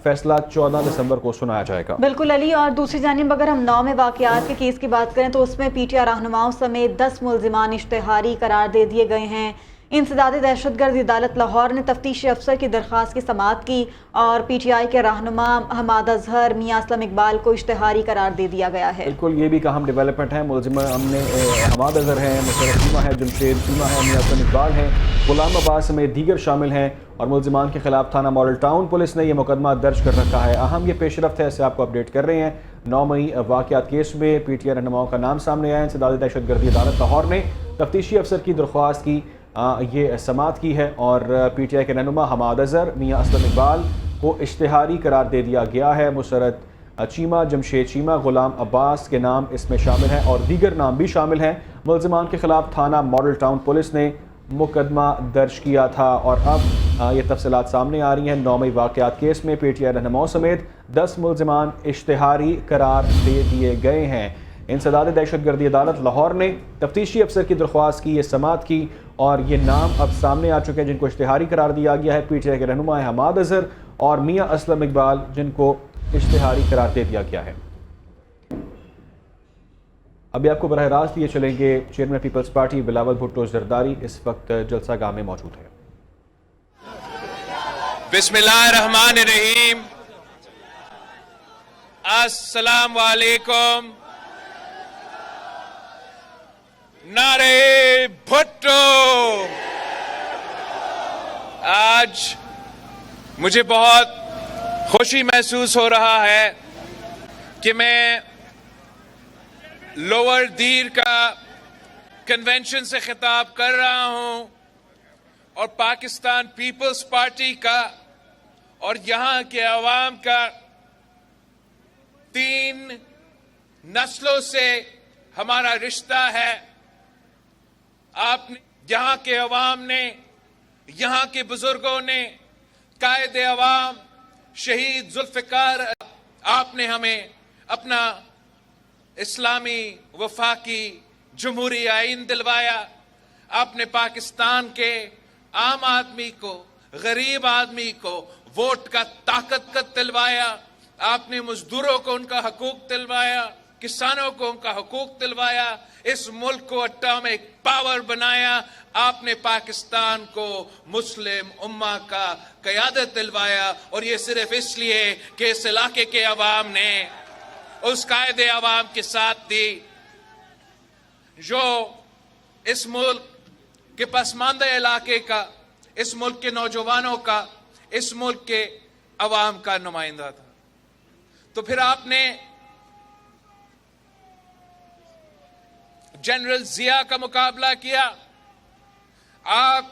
فیصلہ 14 دسمبر کو سنایا جائے گا. بالکل علی. اور دوسری جانب اگر ہم 9 میں واقعات کے کیس کی بات کریں تو اس میں پی ٹی آئی رہنماؤں سمیت 10 ملزمان اشتہاری قرار دے دیے گئے ہیں. انسداد دہشت گرد عدالت لاہور نے تفتیشی افسر کی درخواست کی سماعت کی اور پی ٹی آئی کے رہنما حماد اظہر میاں اسلم اقبال کو اشتہاری قرار دے دیا گیا ہے. بالکل، یہ بھی کہ اہم ڈیولپمنٹ ہے. ملزم ہم نے حماد اظہر ہیں، مسرت چیمہ ہے، جمشید چیمہ ہے، میاں اسلم اقبال ہیں، غلام عباس سمیت دیگر شامل ہیں اور ملزمان کے خلاف تھانہ ماڈل ٹاؤن پولیس نے یہ مقدمہ درج کر رکھا ہے. اہم یہ پیش رفت ہے، اسے آپ کو اپڈیٹ کر رہے ہیں. 9 مئی واقعات کیس میں پی ٹی آئی رہنماؤں کا نام سامنے آیا. انسداد دہشت گردی عدالت لاہور نے تفتیشی افسر کی درخواست کی یہ سماعت کی ہے اور پی ٹی آئی کے رہنما حماد اظہر میاں اسلم اقبال کو اشتہاری قرار دے دیا گیا ہے. مسرت چیمہ، جمشید چیمہ، غلام عباس کے نام اس میں شامل ہیں اور دیگر نام بھی شامل ہیں. ملزمان کے خلاف تھانہ ماڈل ٹاؤن پولیس نے مقدمہ درج کیا تھا اور اب یہ تفصیلات سامنے آ رہی ہیں. 9 مئی واقعات کیس میں پی ٹی آئی رہنماؤں سمیت 10 ملزمان اشتہاری قرار دے دیے گئے ہیں. انسداد دہشت گردی عدالت لاہور نے تفتیشی افسر کی درخواست کی، یہ سماعت کی اور یہ نام اب سامنے آ چکے ہیں جن کو اشتہاری قرار دیا گیا ہے. پی ٹی آئی کے رہنما ہیں حماد اظہر اور میاں اسلم اقبال جن کو اشتہاری قرار دے دیا گیا ہے. ابھی آپ کو براہ راست یہ چلیں گے chairman Peoples party Bilawal Bhutto Zardari اس وقت جلسہ گاہ میں موجود ہے. بسم اللہ الرحمن الرحیم. السلام علیکم. نعرے بھٹو. آج مجھے بہت خوشی محسوس ہو رہا ہے کہ میں لوور دیر کا کنونشن سے خطاب کر رہا ہوں اور پاکستان پیپلز پارٹی کا اور یہاں کے عوام کا 3 نسلوں سے ہمارا رشتہ ہے. آپ نے، یہاں کے عوام نے، یہاں کے بزرگوں نے، قائد عوام شہید ذوالفقار، آپ نے ہمیں اپنا اسلامی وفاقی جمہوری آئین دلوایا. آپ نے پاکستان کے عام آدمی کو، غریب آدمی کو ووٹ کا طاقت دلوایا. آپ نے مزدوروں کو ان کا حقوق دلوایا، کسانوں کو ان کا حقوق دلوایا. اس ملک کو اٹامک پاور بنایا. آپ نے پاکستان کو مسلم امہ کا قیادت دلوایا اور یہ صرف اس لیے کہ اس علاقے کے عوام نے اس قائد عوام کے ساتھ دی جو اس ملک کے پسماندہ علاقے کا، اس ملک کے نوجوانوں کا، اس ملک کے عوام کا نمائندہ تھا. تو پھر آپ نے جنرل ضیاء کا مقابلہ کیا. آپ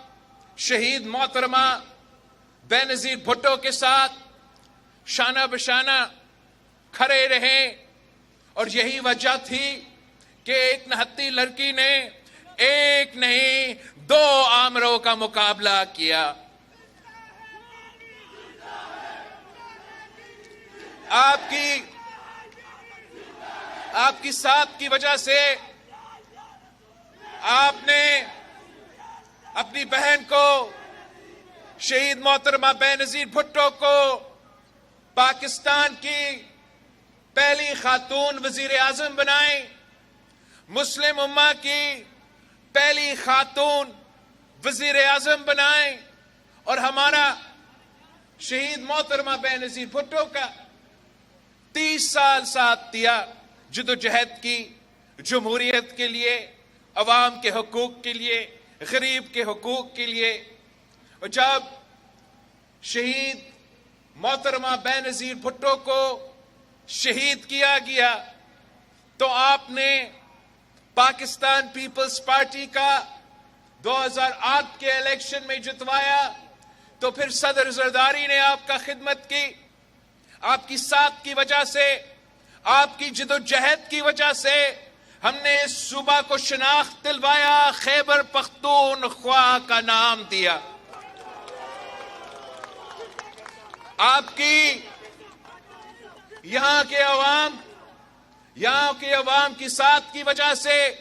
شہید محترمہ بینظیر بھٹو کے ساتھ شانہ بشانہ کھڑے رہے اور یہی وجہ تھی کہ ایک نہتی لڑکی نے ایک نہیں 2 آمروں کا مقابلہ کیا. آپ کی ساتھ کی وجہ سے آپ نے اپنی بہن کو شہید محترمہ بے نظیر بھٹو کو پاکستان کی پہلی خاتون وزیر اعظم بنائیں, مسلم امہ کی پہلی خاتون وزیر اعظم بنائیں, اور ہمارا شہید محترمہ بے نظیر بھٹو کا 30 سال ساتھ دیا جدوجہد کی, جمہوریت کے لیے, عوام کے حقوق کے لیے, غریب کے حقوق کے لیے. اور جب شہید محترمہ بے نظیر بھٹو کو شہید کیا گیا تو آپ نے پاکستان پیپلز پارٹی کا 2008 کے الیکشن میں جتوایا, تو پھر صدر زرداری نے آپ کا خدمت کی. آپ کی ساتھ کی وجہ سے, آپ کی جدوجہد کی وجہ سے ہم نے اس صوبہ کو شناخت دلوایا, خیبر پختونخوا کا نام دیا. آپ کی یہاں کے عوام کی ساتھ کی وجہ سے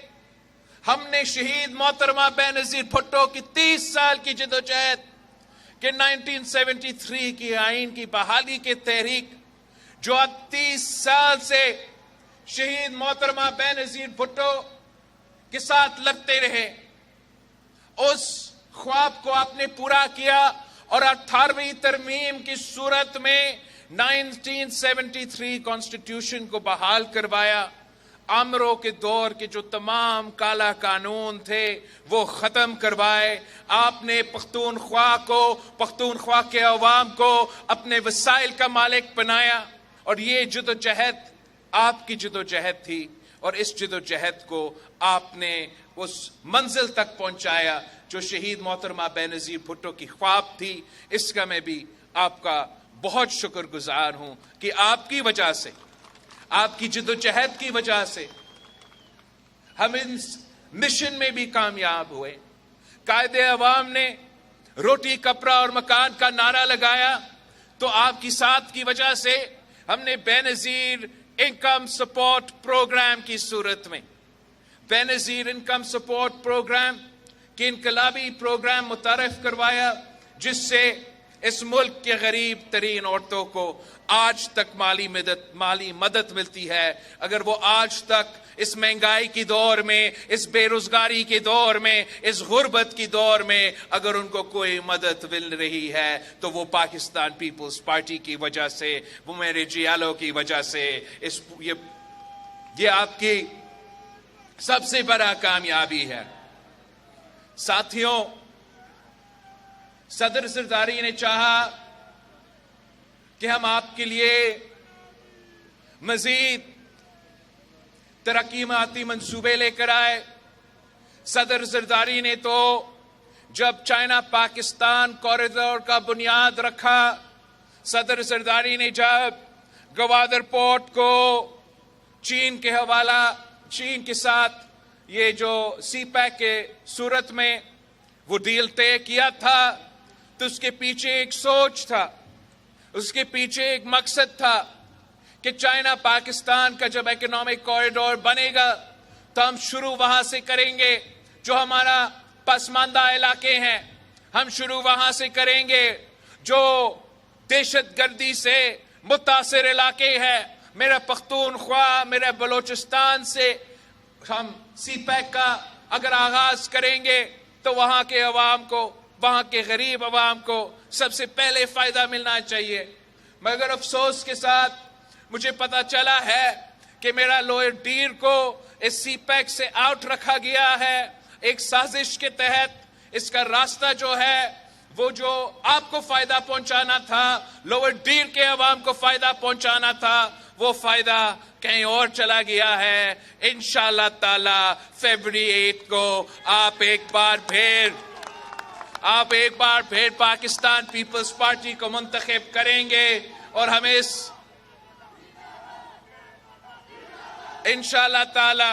ہم نے شہید محترمہ بے نظیر بھٹو کی 30 سال کی جدوجہد کہ 1973 کی آئین کی بحالی کے تحریک, جو اب 30 سال سے شہید محترمہ بے نظیر بھٹو کے ساتھ لڑتے رہے, اس خواب کو آپ نے پورا کیا اور 18ویں ترمیم کی صورت میں 1973 کانسٹیٹیوشن کو بحال کروایا. آمروں کے دور کے جو تمام کالا قانون تھے وہ ختم کروائے. آپ نے پختونخوا کے عوام کو اپنے وسائل کا مالک بنایا, اور یہ جدوجہد آپ کی جدوجہد تھی, اور اس جدوجہد کو آپ نے اس منزل تک پہنچایا جو شہید محترمہ بے نظیر بھٹو کی خواب تھی. اس کا میں بھی آپ کا بہت شکر گزار ہوں کہ آپ کی وجہ سے, آپ کی جدوجہد کی وجہ سے ہم اس مشن میں بھی کامیاب ہوئے. قائد عوام نے روٹی کپڑا اور مکان کا نعرہ لگایا, تو آپ کی ساتھ کی وجہ سے ہم نے بے نظیر انکم سپورٹ پروگرام کی صورت میں, بے نظیر انکم سپورٹ پروگرام کی انقلابی پروگرام متعارف کروایا, جس سے اس ملک کے غریب ترین عورتوں کو آج تک مالی مدد ملتی ہے. اگر وہ آج تک اس مہنگائی کی دور میں, اس بے روزگاری کے دور میں, اس غربت کی دور میں اگر ان کو کوئی مدد مل رہی ہے تو وہ پاکستان پیپلز پارٹی کی وجہ سے, وہ میرے جیالوں کی وجہ سے. یہ آپ کی سب سے بڑا کامیابی ہے. ساتھیوں, صدر زرداری نے چاہا کہ ہم آپ کے لیے مزید ترقیاتی منصوبے لے کر آئے. صدر زرداری نے تو جب چائنا پاکستان کوریڈور کا بنیاد رکھا, صدر زرداری نے جب گوادر پورٹ کو چین کے ساتھ یہ جو سی پیک کے صورت میں وہ ڈیل طے کیا تھا, تو اس کے پیچھے ایک سوچ تھا, اس کے پیچھے ایک مقصد تھا کہ چائنا پاکستان کا جب اکنامک کوریڈور بنے گا تو ہم شروع وہاں سے کریں گے جو ہمارا پسماندہ علاقے ہیں, ہم شروع وہاں سے کریں گے جو دہشت گردی سے متاثر علاقے ہیں. میرا پختونخوا, میرا بلوچستان سے ہم سی پیک کا اگر آغاز کریں گے تو وہاں کے عوام کو, وہاں کے غریب عوام کو سب سے پہلے فائدہ ملنا چاہیے. مگر افسوس کے ساتھ مجھے پتا چلا ہے کہ میرا لوئر ڈیر کو اس سی پیک سے آؤٹ رکھا گیا ہے. ایک سازش کے تحت اس کا راستہ جو ہے وہ جو آپ کو فائدہ پہنچانا تھا, لوئر ڈیر کے عوام کو فائدہ پہنچانا تھا, وہ فائدہ کہیں اور چلا گیا ہے. انشاءاللہ تعالی فیبری 8 کو آپ ایک بار پھر پاکستان پیپلز پارٹی کو منتخب کریں گے, اور ہمیں اس انشاءاللہ تعالی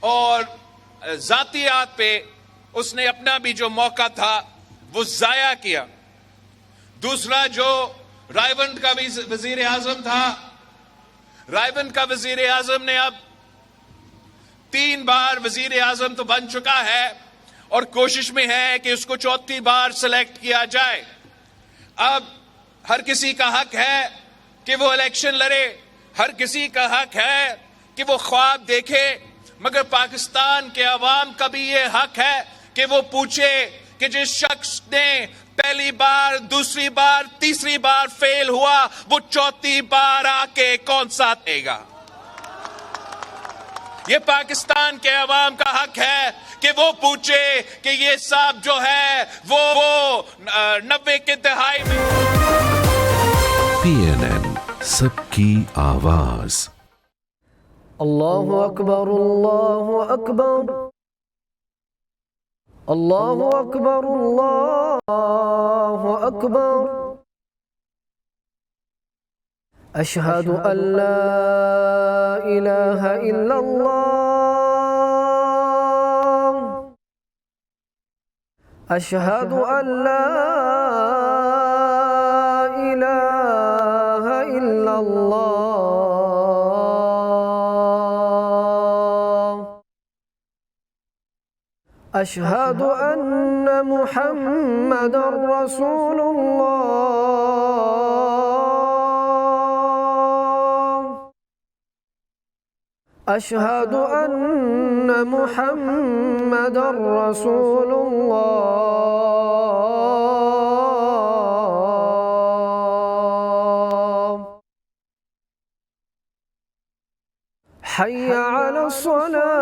اور ذاتیات پہ اس نے اپنا بھی جو موقع تھا وہ ضائع کیا. دوسرا جو رائیونٹ کا وزیر اعظم تھا, رائیونٹ کا وزیر اعظم نے اب 3 بار وزیر اعظم تو بن چکا ہے اور کوشش میں ہے کہ اس کو 4تھی بار سلیکٹ کیا جائے. اب ہر کسی کا حق ہے کہ وہ الیکشن لڑے, ہر کسی کا حق ہے کہ وہ خواب دیکھے, مگر پاکستان کے عوام کا بھی یہ حق ہے کہ وہ پوچھے کہ جس شخص نے پہلی بار, دوسری بار, تیسری بار فیل ہوا, وہ 4تھی بار آ کے کون سا دے گا. یہ پاکستان کے عوام کا حق ہے کہ وہ پوچھے کہ یہ صاحب جو ہے وہ 90 کے دہائی میں. PNN سب کی آواز. اللہ اکبر اللہ اکبر اللہ اکبر اللہ اکبر اشہد ان لا الہ الا اللہ اشہد ان لا الہ الا اللہ اشہد ان محمد رسول اللہ اشہد ان محمد رسول اللہ حی علی الصلاة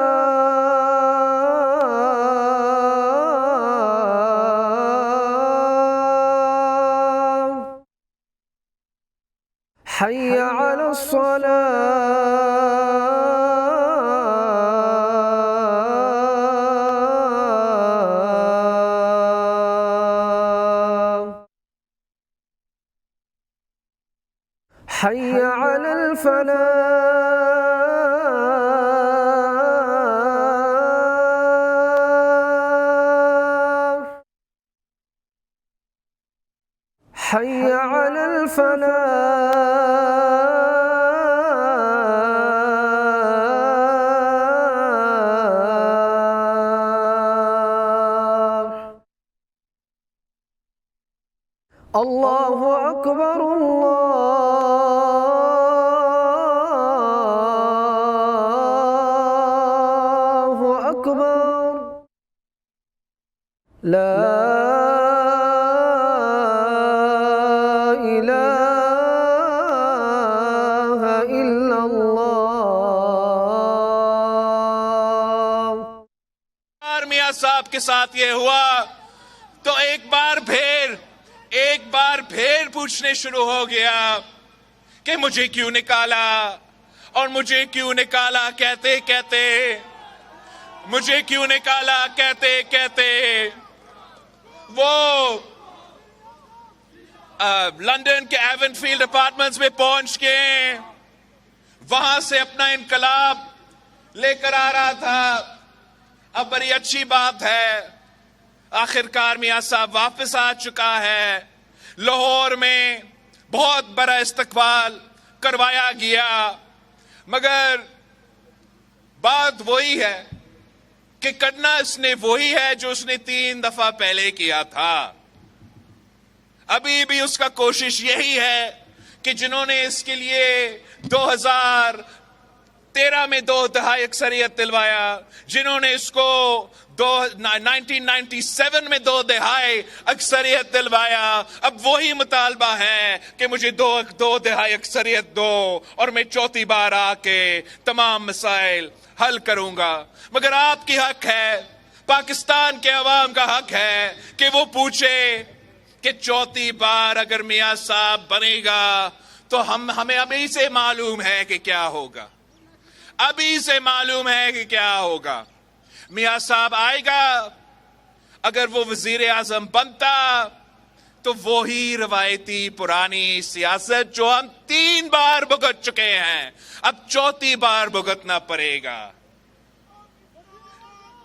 حي على الصلاة حي على الفلاح حي على الفلاح اللہ اکبر اللہ اکبر لا الہ الا اللہ. میاں صاحب کے ساتھ یہ ہوا تو ایک بار پھر پوچھنے شروع ہو گیا کہ مجھے کیوں نکالا اور مجھے کیوں نکالا کہتے کہتے مجھے کیوں نکالا کہتے کہتے وہ لندن کے ایون فیلڈ اپارٹمنٹس میں پہنچ کے وہاں سے اپنا انقلاب لے کر آ رہا تھا. اب بڑی اچھی بات ہے, آخر کار میاں صاحب واپس آ چکا ہے. لاہور میں بہت بڑا استقبال کروایا گیا, مگر بات وہی ہے کہ کرنا اس نے وہی ہے جو اس نے 3 دفعہ پہلے کیا تھا. ابھی بھی اس کا کوشش یہی ہے کہ جنہوں نے اس کے لیے 2013 میں 2 دہائی اکثریت دلوایا, جنہوں نے اس کو 1997 میں 2 دہائی اکثریت دلوایا, اب وہی مطالبہ ہے کہ مجھے 2 دہائی اکثریت دو اور میں 4تھی بار آ کے تمام مسائل حل کروں گا. مگر آپ کی حق ہے, پاکستان کے عوام کا حق ہے کہ وہ پوچھے کہ 4تھی بار اگر میاں صاحب بنے گا تو ہمیں ابھی سے معلوم ہے کہ کیا ہوگا, ابھی سے معلوم ہے کہ کیا ہوگا. میاں صاحب آئے گا, اگر وہ وزیر اعظم بنتا تو وہی روایتی پرانی سیاست جو ہم 3 بار بھگت چکے ہیں, اب 4تھی بار بھگتنا پڑے گا.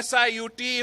SIUT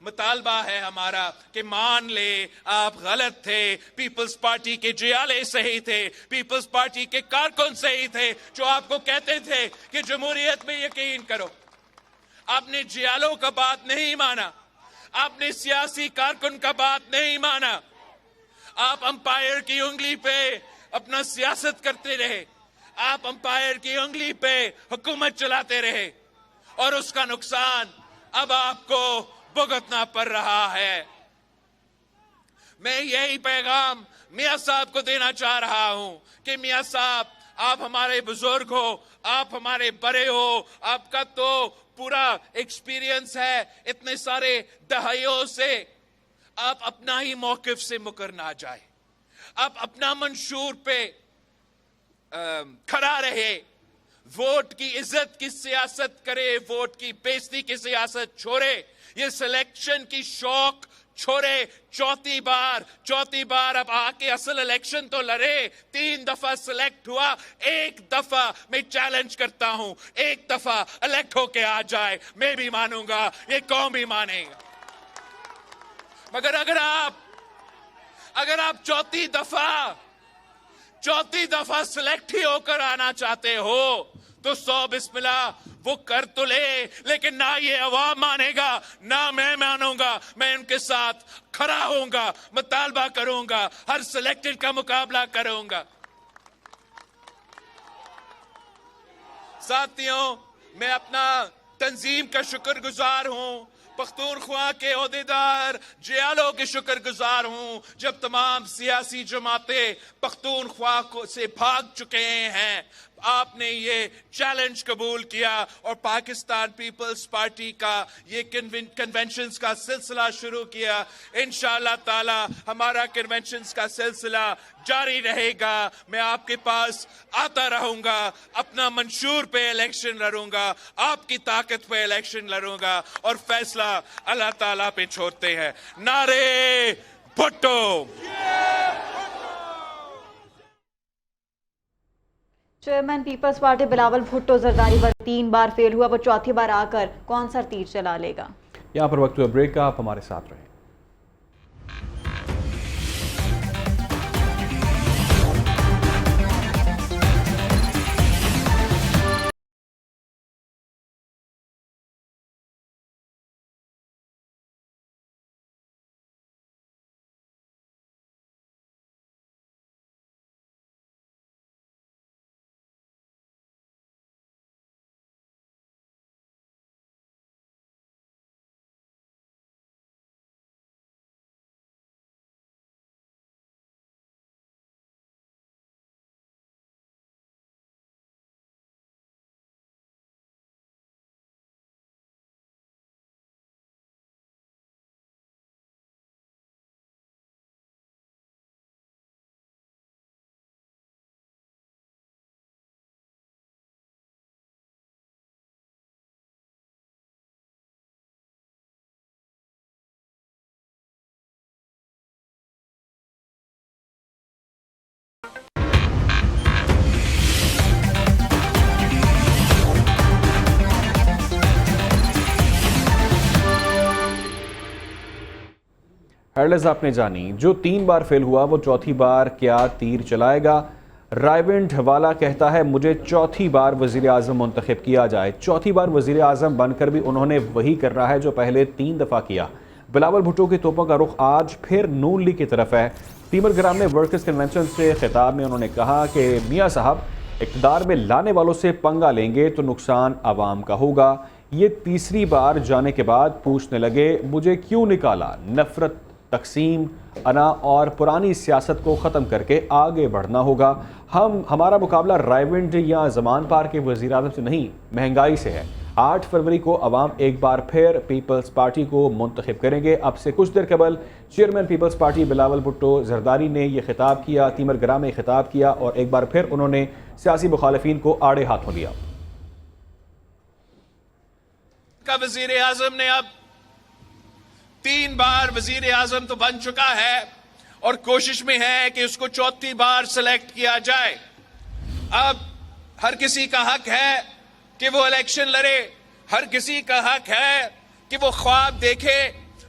مطالبہ ہے ہمارا کہ مان لے آپ غلط تھے, پیپلز پارٹی کے جیالے صحیح تھے, پیپلز پارٹی کے کارکن صحیح تھے جو آپ کو کہتے تھے کہ جمہوریت میں یقین کرو. آپ نے جیالوں کا بات نہیں مانا, آپ نے سیاسی کارکن کا بات نہیں مانا, آپ امپائر کی انگلی پہ اپنا سیاست کرتے رہے, آپ امپائر کی انگلی پہ حکومت چلاتے رہے, اور اس کا نقصان اب آپ کو بھگتنا پڑ رہا ہے. میں یہی پیغام میاں صاحب کو دینا چاہ رہا ہوں کہ میاں صاحب, آپ ہمارے بزرگ ہو, آپ ہمارے بڑے ہو, آپ کا تو پورا ایکسپیرینس ہے اتنے سارے دہائیوں سے, آپ اپنا ہی موقف سے مکر نہ جائے, آپ اپنا منشور پہ کھڑا رہے, ووٹ کی عزت کی سیاست کرے, ووٹ کی بےزتی کی سیاست چھوڑے, یہ سلیکشن کی شوق چھوڑے. چوتھی بار اب آ کے اصل الیکشن تو لڑے, 3 دفعہ سلیکٹ ہوا, 1 دفعہ میں چیلنج کرتا ہوں, 1 دفعہ الیکٹ ہو کے آ جائے, میں بھی مانوں گا, یہ قوم بھی مانے گا. مگر اگر آپ چوتھی دفعہ سلیکٹ ہی ہو کر آنا چاہتے ہو تو 100 بسم اللہ وہ کر تو لے, لیکن نہ یہ عوام مانے گا نہ میں مانوں گا. میں ان کے ساتھ کھڑا ہوں گا, مطالبہ کروں گا, ہر سلیکٹڈ کا مقابلہ کروں گا. ساتھیوں, میں اپنا تنظیم کا شکر گزار ہوں, پختونخوا کے عہدیدار جیالوں کے شکر گزار ہوں, جب تمام سیاسی جماعتیں پختونخوا سے بھاگ چکے ہیں, آپ نے یہ چیلنج قبول کیا اور پاکستان پیپلز پارٹی کا یہ کنونشنز کا سلسلہ شروع کیا. انشاءاللہ تعالی ہمارا کنونشنز کا سلسلہ جاری رہے گا. میں آپ کے پاس آتا رہوں گا, اپنا منشور پہ الیکشن لڑوں گا, آپ کی طاقت پہ الیکشن لڑوں گا, اور فیصلہ اللہ تعالیٰ پہ چھوڑتے ہیں. نعرے Bhutto. Chairman Peoples party Bilawal Bhutto Zardari پر 3 بار فیل ہوا, وہ چوتھی بار آ کر کون سا تیر چلا لے گا؟ یہاں پر وقت بریک کا, آپ ہمارے ساتھ رہیں. ہیڈلائنز آپ نے جانی. جو 3 بار فیل ہوا وہ چوتھی بار کیا تیر چلائے گا؟ رائیونڈ والا کہتا ہے مجھے چوتھی بار وزیر اعظم منتخب کیا جائے. چوتھی بار وزیر اعظم بن کر بھی انہوں نے وہی کرنا ہے جو پہلے 3 دفعہ کیا. بلاول بھٹو کی توپوں کا رخ آج پھر نون لیگ کی طرف ہے. تیمر گرام میں ورکرز کنونشن سے خطاب میں انہوں نے کہا کہ میاں صاحب اقتدار میں لانے والوں سے پنگا لیں گے تو نقصان عوام کا ہوگا. یہ تیسری بار جانے کے بعد پوچھنے لگے مجھے کیوں نکالا. نفرت، تقسیم، انا اور پرانی سیاست کو ختم کر کے آگے بڑھنا ہوگا. ہمارا مقابلہ رائیونڈ یا زمان پار کے وزیر اعظم سے نہیں، مہنگائی سے ہے. 8 فروری کو عوام ایک بار پھر پیپلز پارٹی کو منتخب کریں گے. اب سے کچھ دیر قبل chairman Peoples party Bilawal Bhutto Zardari نے یہ خطاب کیا، تیمر گرام میں خطاب کیا اور ایک بار پھر انہوں نے سیاسی مخالفین کو آڑے ہاتھوں لیا. وزیر اعظم نے اب 3 بار وزیر اعظم تو بن چکا ہے اور کوشش میں ہے کہ اس کو چوتھی بار سلیکٹ کیا جائے. اب ہر کسی کا حق ہے کہ وہ الیکشن لڑے، ہر کسی کا حق ہے کہ وہ خواب دیکھے.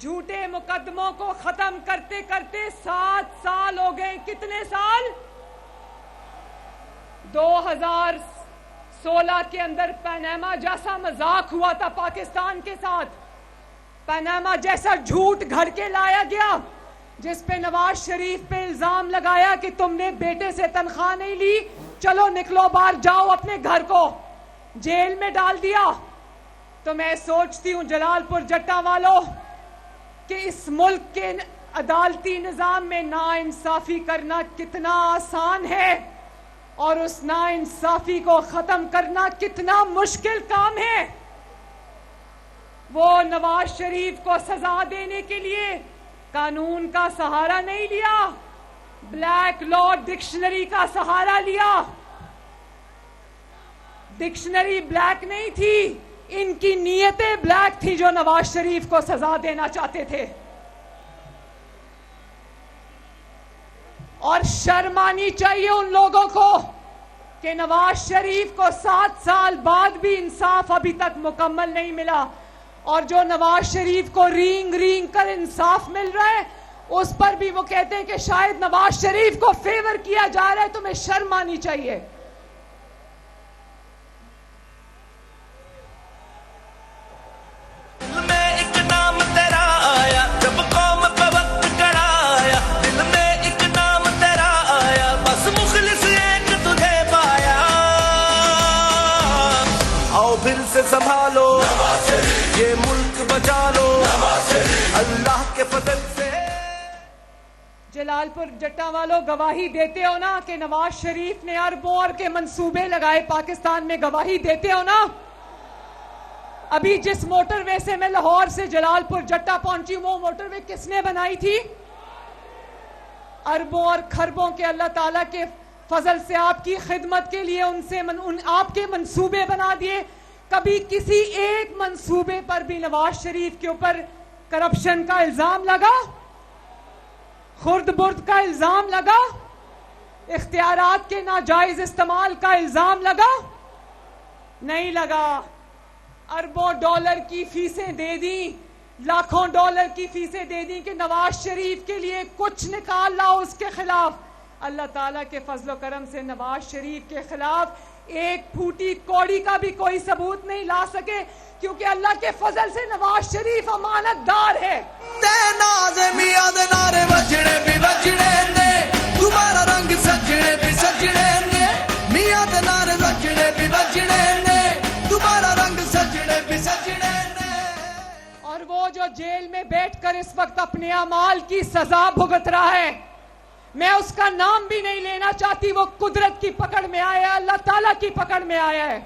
جھوٹے مقدموں کو ختم کرتے کرتے 7 سال ہو گئے. کتنے سال؟ 2016 کے اندر پاناما جیسا مذاق ہوا تھا پاکستان کے ساتھ. پاناما جیسا جھوٹ گھڑ کے لایا گیا جس پہ نواز شریف پہ الزام لگایا کہ تم نے بیٹے سے تنخواہ نہیں لی, چلو نکلو باہر, جاؤ اپنے گھر کو, جیل میں ڈال دیا. تو میں سوچتی ہوں جلال پور جٹا والوں کہ اس ملک کے عدالتی نظام میں ناانصافی کرنا کتنا آسان ہے اور اس ناانصافی کو ختم کرنا کتنا مشکل کام ہے. وہ نواز شریف کو سزا دینے کے لیے قانون کا سہارا نہیں لیا, بلیک لا ڈکشنری کا سہارا لیا. ڈکشنری بلیک نہیں تھی, ان کی نیتیں بلیک تھی جو نواز شریف کو سزا دینا چاہتے تھے. اور شرم آنی چاہیے ان لوگوں کو کہ نواز شریف کو 7 سال بعد بھی انصاف ابھی تک مکمل نہیں ملا, اور جو نواز شریف کو رینگ رینگ کر انصاف مل رہا ہے اس پر بھی وہ کہتے ہیں کہ شاید نواز شریف کو فیور کیا جا رہا ہے. تمہیں شرم آنی چاہیے. سنبھالو یہ ملک بچا لو اللہ کے فضل سے. جلال پور جٹا والوں گواہی دیتے ہو نا کہ نواز شریف نے اربوں اور کے منصوبے لگائے پاکستان میں؟ گواہی دیتے ہو نا؟ ابھی جس موٹر وے سے میں لاہور سے جلال پور جٹا پہنچی وہ موٹر وے کس نے بنائی تھی؟ اربوں اور خربوں کے اللہ تعالیٰ کے فضل سے آپ کی خدمت کے لیے آپ کے منصوبے بنا دیے. کبھی کسی ایک منصوبے پر بھی نواز شریف کے اوپر کرپشن کا الزام لگا؟ خرد برد کا الزام لگا؟ اختیارات کے ناجائز استعمال کا الزام لگا؟ نہیں لگا. اربوں ڈالر کی فیسیں دے دیں, لاکھوں ڈالر کی فیسیں دے دیں کہ نواز شریف کے لیے کچھ نکال لاؤ اس کے خلاف. اللہ تعالیٰ کے فضل و کرم سے نواز شریف کے خلاف ایک پھوٹی کوڑی کا بھی کوئی ثبوت نہیں لا سکے, کیونکہ اللہ کے فضل سے نواز شریف امانت دار ہے. تمہارا رنگ سجنے بھی سجنے نے, میاں دے نعرے بجنے بھی بجنے نے, تمہارا رنگ سجنے بھی سجنے نے. اور وہ جو جیل میں بیٹھ کر اس وقت اپنے اعمال کی سزا بھگت رہا ہے, میں اس کا نام بھی نہیں لینا چاہتی. وہ قدرت کی پکڑ میں آیا ہے, اللہ تعالیٰ کی پکڑ میں آیا ہے.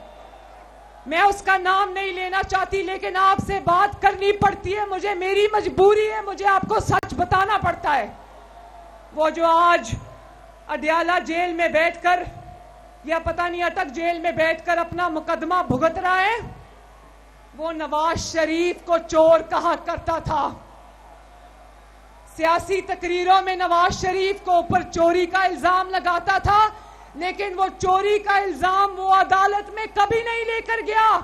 میں اس کا نام نہیں لینا چاہتی, لیکن آپ سے بات کرنی پڑتی ہے مجھے, میری مجبوری ہے, مجھے آپ کو سچ بتانا پڑتا ہے. وہ جو آج اڈیالہ جیل میں بیٹھ کر یا پتہ نہیں اٹک جیل میں بیٹھ کر اپنا مقدمہ بھگت رہا ہے, وہ نواز شریف کو چور کہا کرتا تھا. سیاسی تقریروں میں نواز شریف کو اوپر چوری کا الزام لگاتا تھا, لیکن وہ چوری کا الزام وہ عدالت میں کبھی نہیں لے کر گیا,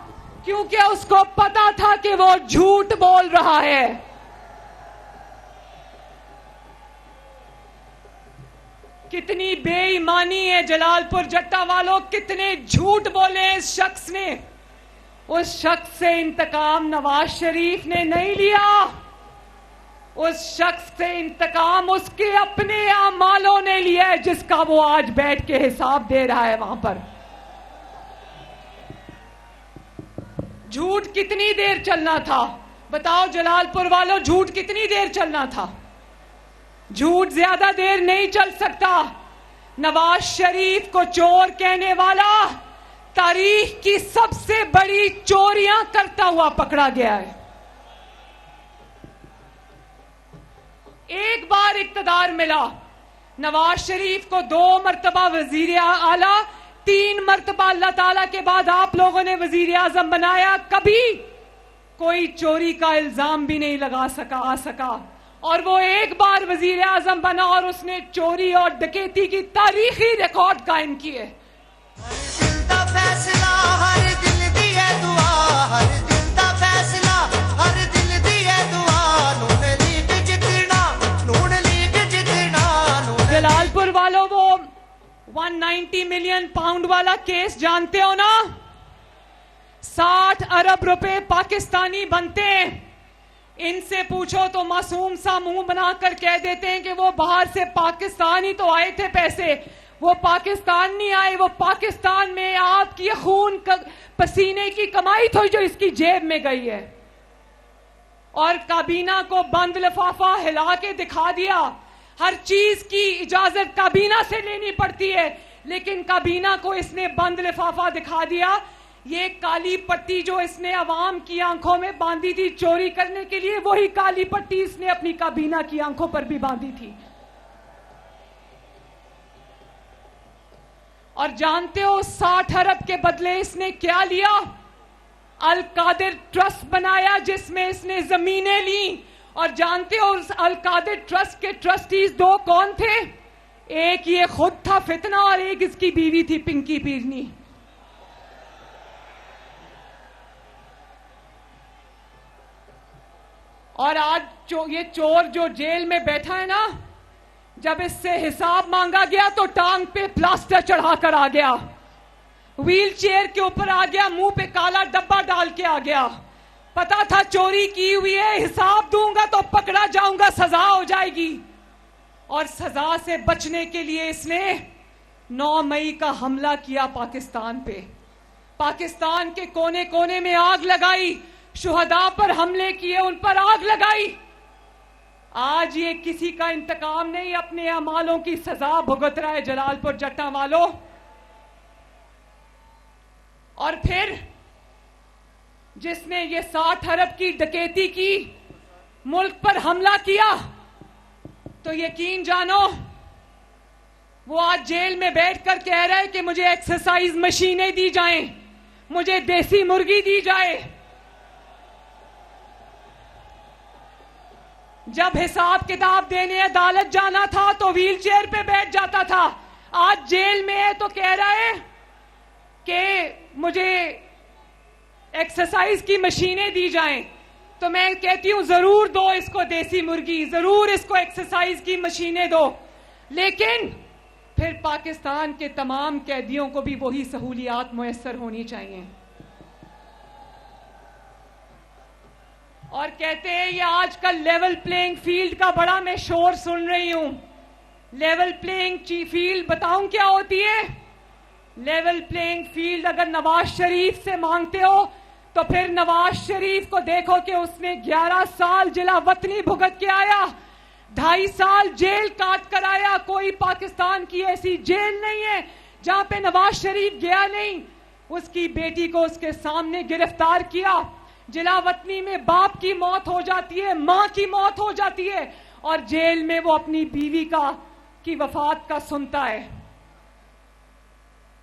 کیونکہ اس کو پتا تھا کہ وہ جھوٹ بول رہا ہے. کتنی بے ایمانی ہے جلال پور جٹا والوں, کتنے جھوٹ بولے اس شخص نے. اس شخص سے انتقام نواز شریف نے نہیں لیا, اس شخص سے انتقام اس کے اپنے اعمالوں نے لیا ہے, جس کا وہ آج بیٹھ کے حساب دے رہا ہے وہاں پر. جھوٹ کتنی دیر چلنا تھا بتاؤ جلال پور والوں, جھوٹ کتنی دیر چلنا تھا؟ جھوٹ زیادہ دیر نہیں چل سکتا. نواز شریف کو چور کہنے والا تاریخ کی سب سے بڑی چوریاں کرتا ہوا پکڑا گیا ہے. ایک بار اقتدار ملا, نواز شریف کو 2 مرتبہ وزیر اعلیٰ, 3 مرتبہ اللہ تعالیٰ کے بعد آپ لوگوں نے وزیر اعظم بنایا, کبھی کوئی چوری کا الزام بھی نہیں لگا سکا. اور وہ ایک بار وزیر اعظم بنا اور اس نے چوری اور ڈکیتی کی تاریخی ریکارڈ قائم کیے. ہر دل دی ہے دعا, ہر دل دا فیصلہ, ہر دل دی ہے دعا, 190 ملین پاؤنڈ والا کیس جانتے ہو نا؟ 60 ارب روپے پاکستانی بنتے ہیں. ان سے پوچھو تو معصوم سا منہ بنا کر کہہ دیتے ہیں کہ وہ باہر سے پاکستان ہی تو آئے تھے پیسے. وہ پاکستان نہیں آئے, وہ پاکستان میں آپ کی خون پسینے کی کمائی تھی جو اس کی جیب میں گئی ہے. اور کابینہ کو بند لفافہ ہلا کے دکھا دیا. ہر چیز کی اجازت کابینہ سے لینی پڑتی ہے, لیکن کابینہ کو اس نے بند لفافہ دکھا دیا. یہ کالی پٹی جو اس نے عوام کی آنکھوں میں باندھی تھی چوری کرنے کے لیے, وہی کالی پٹی اس نے اپنی کابینہ کی آنکھوں پر بھی باندھی تھی. اور جانتے ہو 60 ارب کے بدلے اس نے کیا لیا؟ القادر ٹرسٹ بنایا جس میں اس نے زمینیں لیں. اور جانتے ہو اس القادر ٹرسٹ کے ٹرسٹیز 2 کون تھے؟ ایک یہ خود تھا فتنہ اور ایک اس کی بیوی تھی پنکی پیرنی. اور آج یہ چور جو جیل میں بیٹھا ہے نا, جب اس سے حساب مانگا گیا تو ٹانگ پہ پلاسٹر چڑھا کر آ گیا, ویل چیئر کے اوپر آ گیا, منہ پہ کالا ڈبہ ڈال کے آ گیا. پتا تھا چوری کی ہوئی ہے, حساب دوں گا تو پکڑا جاؤں گا, سزا ہو جائے گی. اور سزا سے بچنے کے لیے اس نے 9 مئی کا حملہ کیا پاکستان پہ. پاکستان کے کونے کونے میں آگ لگائی, شہداء پر حملے کیے, ان پر آگ لگائی. آج یہ کسی کا انتقام نہیں, اپنے اعمالوں کی سزا بھگت رہا ہے جلال پور جٹا والوں. اور پھر جس نے یہ 60 ارب کی ڈکیتی کی, ملک پر حملہ کیا, تو یقین جانو وہ آج جیل میں بیٹھ کر کہہ رہا ہے کہ مجھے ایکسرسائز مشینیں دی جائیں, مجھے دیسی مرغی دی جائے. جب حساب کتاب دینے عدالت جانا تھا تو ویل چیئر پہ بیٹھ جاتا تھا, آج جیل میں ہے تو کہہ رہا ہے کہ مجھے ایکسرسائز کی مشینیں دی جائیں. تو میں کہتی ہوں ضرور دو اس کو دیسی مرغی, ضرور اس کو ایکسرسائز کی مشینیں دو, لیکن پھر پاکستان کے تمام قیدیوں کو بھی وہی سہولیات میسر ہونی چاہیے. اور کہتے ہیں یہ آج کل لیول پلینگ فیلڈ کا بڑا میں شور سن رہی ہوں. لیول پلینگ فیلڈ بتاؤں کیا ہوتی ہے؟ لیول پلینگ فیلڈ اگر نواز شریف سے مانگتے ہو تو پھر نواز شریف کو دیکھو کہ اس نے 11 سال جلا وطنی بھگت کے آیا, 2.5 سال جیل کاٹ کر آیا. کوئی پاکستان کی ایسی جیل نہیں ہے جہاں پہ نواز شریف گیا نہیں. اس کی بیٹی کو اس کے سامنے گرفتار کیا. جلا وطنی میں باپ کی موت ہو جاتی ہے, ماں کی موت ہو جاتی ہے, اور جیل میں وہ اپنی بیوی کی وفات کا سنتا ہے.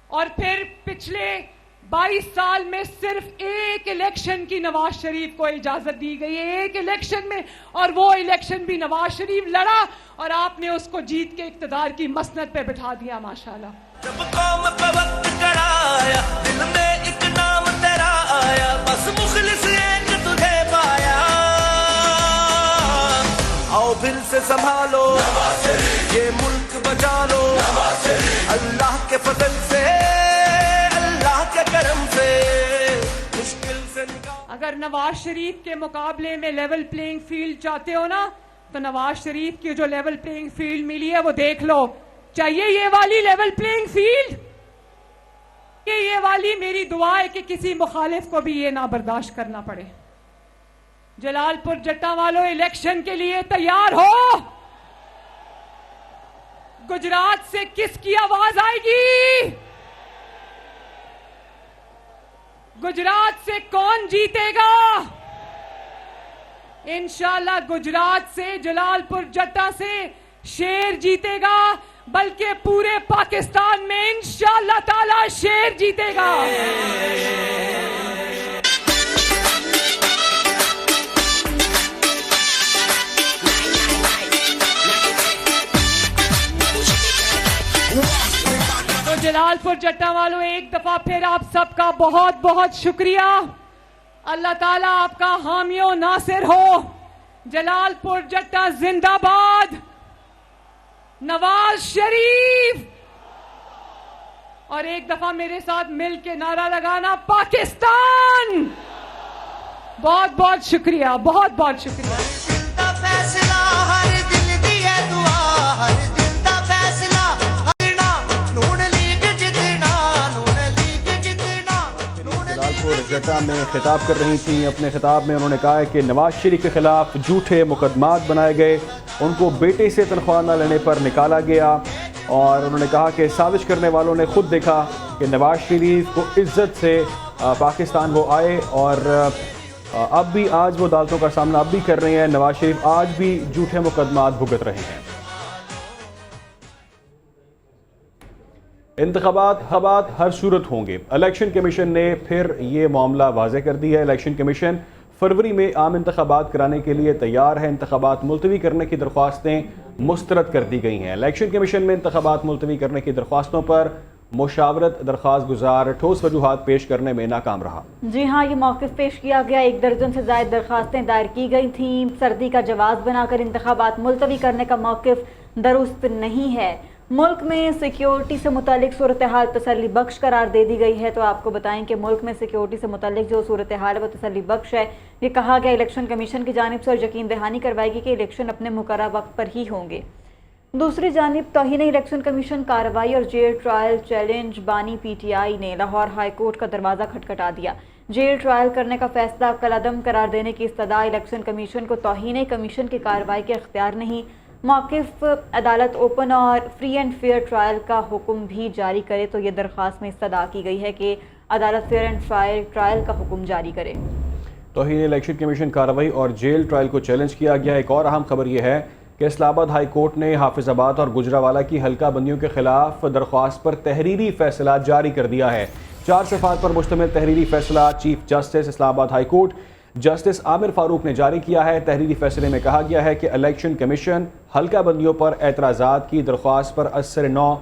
اور پھر پچھلے 22 سال میں صرف ایک الیکشن کی نواز شریف کو اجازت دی گئی ہے, ایک الیکشن میں, اور وہ الیکشن بھی نواز شریف لڑا اور آپ نے اس کو جیت کے اقتدار کی مسند پہ بٹھا دیا. ماشاءاللہ. جب قوم پہ وقت کرایا, دل میں ایک نام تیرا آیا, بس مخلص ایک تجھے پایا. آؤ پھر سے سنبھالو یہ ملک بچا لو, اللہ کے فضل سے, اللہ کے کرم سے, مشکل سے نکال. اگر نواز شریف کے مقابلے میں لیول پلینگ فیلڈ چاہتے ہو نا, تو نواز شریف کی جو لیول پلینگ فیلڈ ملی ہے وہ دیکھ لو. چاہیے یہ والی لیول پلینگ فیلڈ, یہ والی میری دعا ہے کہ کسی مخالف کو بھی یہ نہ برداشت کرنا پڑے. جلال پور جٹا والوں الیکشن کے لیے تیار ہو. گجرات سے کس کی آواز آئے گی؟ گجرات سے کون جیتے گا؟ انشاءاللہ گجرات سے, جلال پور جٹا سے شیر جیتے گا, بلکہ پورے پاکستان میں انشاءاللہ تعالی شیر جیتے گا. تو جلال پور جٹا والوں ایک دفعہ پھر آپ سب کا بہت بہت شکریہ. اللہ تعالیٰ آپ کا حامی و ناصر ہو. جلال پور جٹا زندہ باد. نواز شریف اور ایک دفعہ میرے ساتھ مل کے نعرہ لگانا پاکستان. بہت بہت شکریہ, بہت بہت شکریہ. جٹا میں خطاب کر رہی تھیں. اپنے خطاب میں انہوں نے کہا ہے کہ نواز شریف کے خلاف جھوٹے مقدمات بنائے گئے, ان کو بیٹے سے تنخواہ نہ لینے پر نکالا گیا, اور انہوں نے کہا کہ سازش کرنے والوں نے خود دیکھا کہ نواز شریف کو عزت سے پاکستان وہ آئے, اور اب بھی آج وہ عدالتوں کا سامنا اب بھی کر رہے ہیں. نواز شریف آج بھی جھوٹے مقدمات بھگت رہے ہیں. انتخابات ہر صورت ہوں گے. الیکشن کمیشن نے پھر یہ معاملہ واضح کر دیا ہے. الیکشن کمیشن فروری میں عام انتخابات کرانے کے لیے تیار ہے. انتخابات ملتوی کرنے کی درخواستیں مسترد کر دی گئی ہیں. الیکشن کمیشن میں انتخابات ملتوی کرنے کی درخواستوں پر مشاورت درخواست گزار ٹھوس وجوہات پیش کرنے میں ناکام رہا. جی ہاں, یہ موقف پیش کیا گیا. 1 درجن سے زائد درخواستیں دائر کی گئی تھیں. سردی کا جواز بنا کر انتخابات ملتوی کرنے کا موقف درست نہیں ہے. ملک میں سیکیورٹی سے متعلق صورتحال تسلی بخش قرار دے دی گئی ہے. تو آپ کو بتائیں کہ ملک میں سیکیورٹی سے متعلق جو صورتحال ہے وہ تسلی بخش ہے. یہ کہا گیا الیکشن کمیشن کی جانب سے, اور یقین دہانی کروائے گی کہ الیکشن اپنے مقررہ وقت پر ہی ہوں گے. دوسری جانب توہین الیکشن کمیشن کارروائی اور جیل ٹرائل چیلنج بانی پی ٹی آئی نے لاہور ہائی کورٹ کا دروازہ کھٹکھٹا دیا. جیل ٹرائل کرنے کا فیصلہ کالعدم قرار دینے کی استدعا الیکشن کمیشن کو توہین کمیشن کی کارروائی کے اختیار نہیں. موقف عدالت اوپن اور فری اینڈ فیئر ٹرائل کا حکم بھی جاری کرے. تو یہ درخواست میں استدعا کی گئی ہے کہ عدالت فیئر اینڈ فیئر ٹرائل کا حکم جاری کرے. توہین الیکشن کمیشن کارروائی اور جیل ٹرائل کو چیلنج کیا گیا. ایک اور اہم خبر یہ ہے کہ اسلام آباد ہائی کورٹ نے حافظ آباد اور گجرانوالہ کی حلقہ بندیوں کے خلاف درخواست پر تحریری فیصلہ جاری کر دیا ہے. 4 صفحات پر مشتمل تحریری فیصلہ چیف جسٹس اسلام آباد ہائی کورٹ جسٹس عامر فاروق نے جاری کیا ہے. تحریری فیصلے میں کہا گیا ہے کہ الیکشن کمیشن حلقہ بندیوں پر اعتراضات کی درخواست پر اثر نو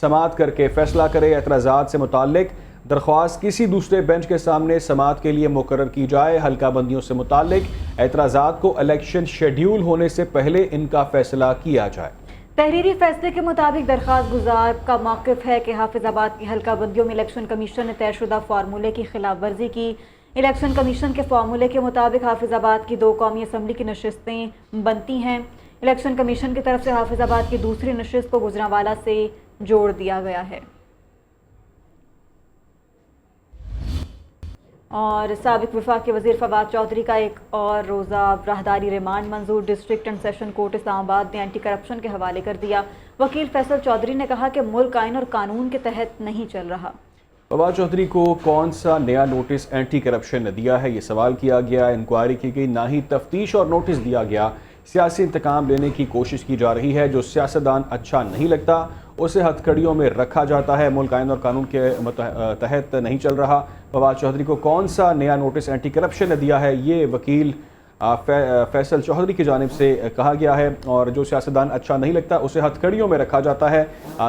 سماعت کر کے فیصلہ کرے. اعتراضات سے متعلق درخواست کسی دوسرے بینچ کے سامنے سماعت کے لیے مقرر کی جائے. حلقہ بندیوں سے متعلق اعتراضات کو الیکشن شیڈیول ہونے سے پہلے ان کا فیصلہ کیا جائے. تحریری فیصلے کے مطابق درخواست گزار کا موقف ہے کہ حافظ آباد کی حلقہ بندیوں میں الیکشن کمیشن نے طے شدہ فارمولے کی خلاف ورزی کی. الیکشن کمیشن کے فارمولے کے مطابق حافظ آباد کی 2 قومی اسمبلی کی نشستیں بنتی ہیں. الیکشن کمیشن کی طرف سے حافظ آباد کی دوسری نشست کو گجرانوالہ سے جوڑ دیا گیا ہے. اور سابق وفاقی وزیر فواد چودھری کا ایک اور روزہ راہداری ریمانڈ منظور. District and session court Islamabad نے اینٹی کرپشن کے حوالے کر دیا. وکیل فیصل چودھری نے کہا کہ ملک آئین اور قانون کے تحت نہیں چل رہا. فواد چودھری کو کون سا نیا نوٹس اینٹی کرپشن نے دیا ہے, یہ سوال کیا گیا. انکوائری کی گئی, نہ ہی تفتیش اور نوٹس دیا گیا. سیاسی انتقام لینے کی کوشش کی جا رہی ہے. جو سیاستدان اچھا نہیں لگتا اسے ہتھ کڑیوں میں رکھا جاتا ہے. ملک آئین اور قانون کے تحت نہیں چل رہا. فواد چودھری کو کون سا نیا نوٹس اینٹی کرپشن نے دیا ہے, یہ وکیل فیصل چودھری کی جانب سے کہا گیا ہے. اور جو سیاستدان اچھا نہیں لگتا اسے ہتھ کڑیوں میں رکھا جاتا ہے,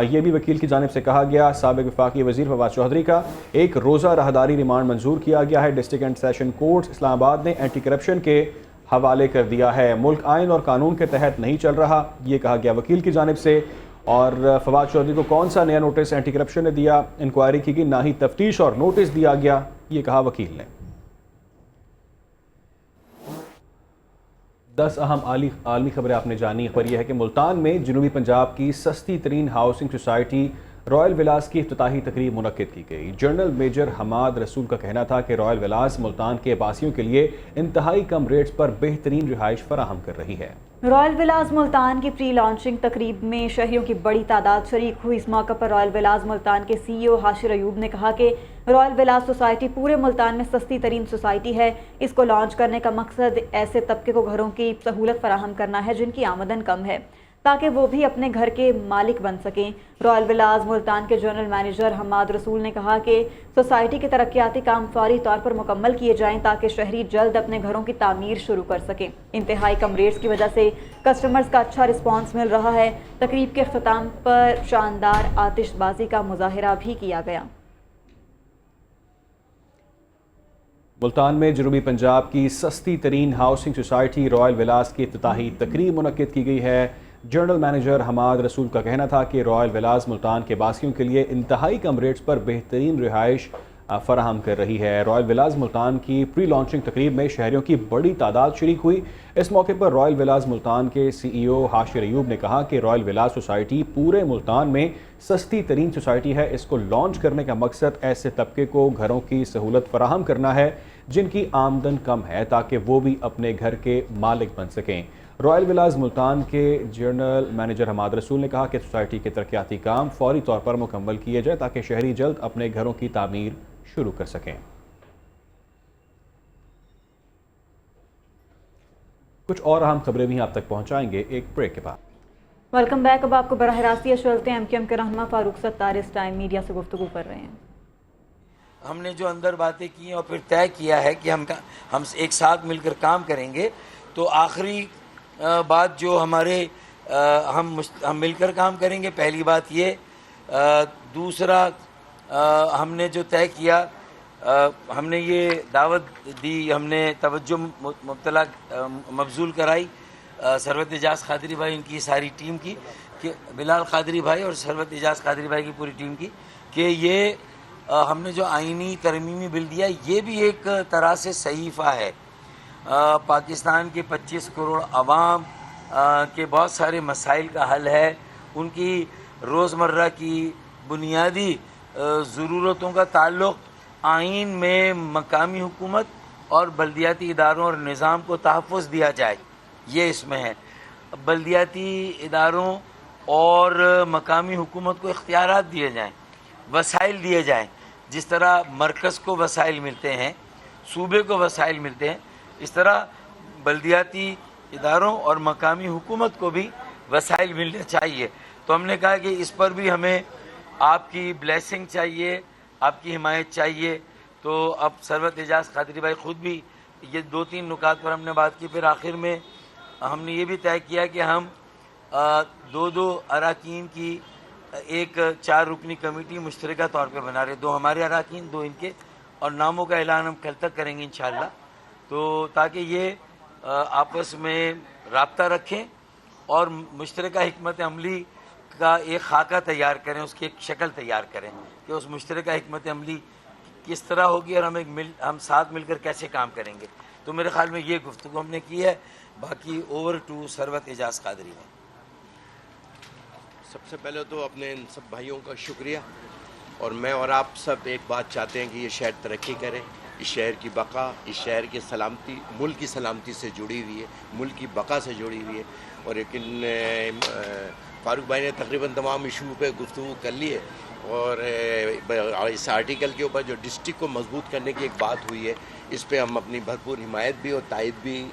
یہ بھی وکیل کی جانب سے کہا گیا. سابق وفاقی وزیر فواد چودھری کا ایک روزہ راہداری ریمانڈ منظور کیا گیا ہے. District and session court Islamabad نے اینٹی کرپشن کے حوالے کر دیا ہے. ملک آئین اور قانون کے تحت نہیں چل رہا, یہ کہا گیا وکیل کی جانب سے. اور فواد چودھری کو کون سا نیا نوٹس اینٹی کرپشن نے دیا, انکوائری کی گئی, نہ ہی تفتیش اور نوٹس دیا گیا, یہ کہا وکیل نے. 10 اہم عالمی خبریں آپ نے جانی. خبر یہ ہے کہ ملتان میں جنوبی پنجاب کی سستی ترین ہاؤسنگ سوسائٹی رائل ولاز کی افتتاحی تقریب منعقد کی گئی. جنرل میجر حماد رسول کا کہنا تھا کہ رائل ولاز ملتان کے آباسیوں کے لیے انتہائی کم ریٹس پر بہترین رہائش فراہم کر رہی ہے. رائل ولاز ملتان کی پری لانچنگ تقریب میں شہریوں کی بڑی تعداد شریک ہوئی. اس موقع پر رائل ولاز ملتان کے سی ای او حاشر ایوب نے کہا کہ رائل ولاز سوسائٹی پورے ملتان میں سستی ترین سوسائٹی ہے. اس کو لانچ کرنے کا مقصد ایسے طبقے کو گھروں کی سہولت فراہم کرنا ہے جن کی آمدن کم ہے, تاکہ وہ بھی اپنے گھر کے مالک بن سکیں. رائل ولاز ملتان کے جنرل مینیجر حماد رسول نے کہا کہ سوسائٹی کے ترقیاتی کام فوری طور پر مکمل کیے جائیں تاکہ شہری جلد اپنے گھروں کی تعمیر شروع کر سکیں. انتہائی کم ریٹس کی وجہ سے کسٹمرز کا اچھا رسپانس مل رہا ہے. تقریب کے اختتام پر شاندار آتش بازی کا مظاہرہ بھی کیا گیا. ملتان میں جنوبی پنجاب کی سستی ترین ہاؤسنگ سوسائٹی رائل ولاز کی افتتاحی تقریب منعقد کی گئی ہے. جنرل مینیجر حماد رسول کا کہنا تھا کہ رائل ولاز ملتان کے باسیوں کے لیے انتہائی کم ریٹس پر بہترین رہائش فراہم کر رہی ہے۔ رائل ولاز ملتان کی پری لانچنگ تقریب میں شہریوں کی بڑی تعداد شریک ہوئی۔ اس موقع پر رائل ولاز ملتان کے سی ای او حاشر ایوب نے کہا کہ رائل ولاز سوسائٹی پورے ملتان میں سستی ترین سوسائٹی ہے۔ اس کو لانچ کرنے کا مقصد ایسے طبقے کو گھروں کی سہولت فراہم کرنا ہے جن کی آمدن کم ہے، تاکہ وہ بھی اپنے گھر کے مالک بن سکیں۔ رائل ولاز ملتان کے جنرل مینیجر حماد رسول نے کہا کہ سوسائٹی کے ترقیاتی کام فوری طور پر مکمل کیے جائے تاکہ شہری جلد اپنے گھروں کی تعمیر شروع کر سکیں۔ کچھ اور اہم خبریں بھی آپ تک پہنچائیں گے ایک بریک کے بعد۔ Welcome back. اب آپ کو براہ راست یہ چلتے ہیں MQM کے رہنما فاروق ستار اس ٹائم میڈیا سے گفتگو کر رہے ہیں۔ ہم نے جو اندر باتیں کی ہیں اور پھر طے کیا ہے کہ ہم ایک ساتھ مل کر کام کریں گے، تو آخری بات جو ہمارے ہم مل کر کام کریں گے، پہلی بات یہ۔ دوسرا ہم نے جو طے کیا، ہم نے یہ دعوت دی، ہم نے توجہ مبذول کرائی ثروت اعجاز قادری بھائی ان کی ساری ٹیم کی، کہ بلال قادری بھائی اور ثروت اعجاز قادری بھائی کی پوری ٹیم کی، کہ یہ ہم نے جو آئینی ترمیمی بل دیا یہ بھی ایک طرح سے صحیفہ ہے۔ پاکستان کے 25 کروڑ عوام کے بہت سارے مسائل کا حل ہے، ان کی روزمرہ کی بنیادی ضرورتوں کا تعلق آئین میں مقامی حکومت اور بلدیاتی اداروں اور نظام کو تحفظ دیا جائے، یہ اس میں ہے۔ بلدیاتی اداروں اور مقامی حکومت کو اختیارات دیے جائیں، وسائل دیے جائیں، جس طرح مرکز کو وسائل ملتے ہیں، صوبے کو وسائل ملتے ہیں، اس طرح بلدیاتی اداروں اور مقامی حکومت کو بھی وسائل ملنے چاہیے۔ تو ہم نے کہا کہ اس پر بھی ہمیں آپ کی بلیسنگ چاہیے، آپ کی حمایت چاہیے۔ تو اب ثروت اعجاز قادری بھائی خود بھی یہ 2-3 نکات پر ہم نے بات کی، پھر آخر میں ہم نے یہ بھی طے کیا کہ ہم 2 اراکین کی ایک 4 رکنی کمیٹی مشترکہ طور پہ بنا رہے، 2 ہمارے اراکین، 2 ان کے، اور ناموں کا اعلان ہم کل تک کریں گے انشاءاللہ، تو تاکہ یہ آپس میں رابطہ رکھیں اور مشترکہ حکمت عملی کا ایک خاکہ تیار کریں، اس کی ایک شکل تیار کریں کہ اس مشترکہ حکمت عملی کس طرح ہوگی اور ہم ساتھ مل کر کیسے کام کریں گے۔ تو میرے خیال میں یہ گفتگو ہم نے کی ہے۔ باقی اوور ٹو ثروت اعجاز قادری ہے۔ سب سے پہلے تو اپنے ان سب بھائیوں کا شکریہ، اور میں اور آپ سب ایک بات چاہتے ہیں کہ یہ شہر ترقی کرے، اس شہر کی بقا، اس شہر کی سلامتی ملک کی سلامتی سے جڑی ہوئی ہے، ملک کی بقا سے جڑی ہوئی ہے۔ اور لیکن فاروق بھائی نے تقریباً تمام ایشو پہ گفتگو کر لی ہے، اور اس آرٹیکل کے اوپر جو ڈسٹرکٹ کو مضبوط کرنے کی ایک بات ہوئی ہے، اس پہ ہم اپنی بھرپور حمایت بھی اور تائید بھی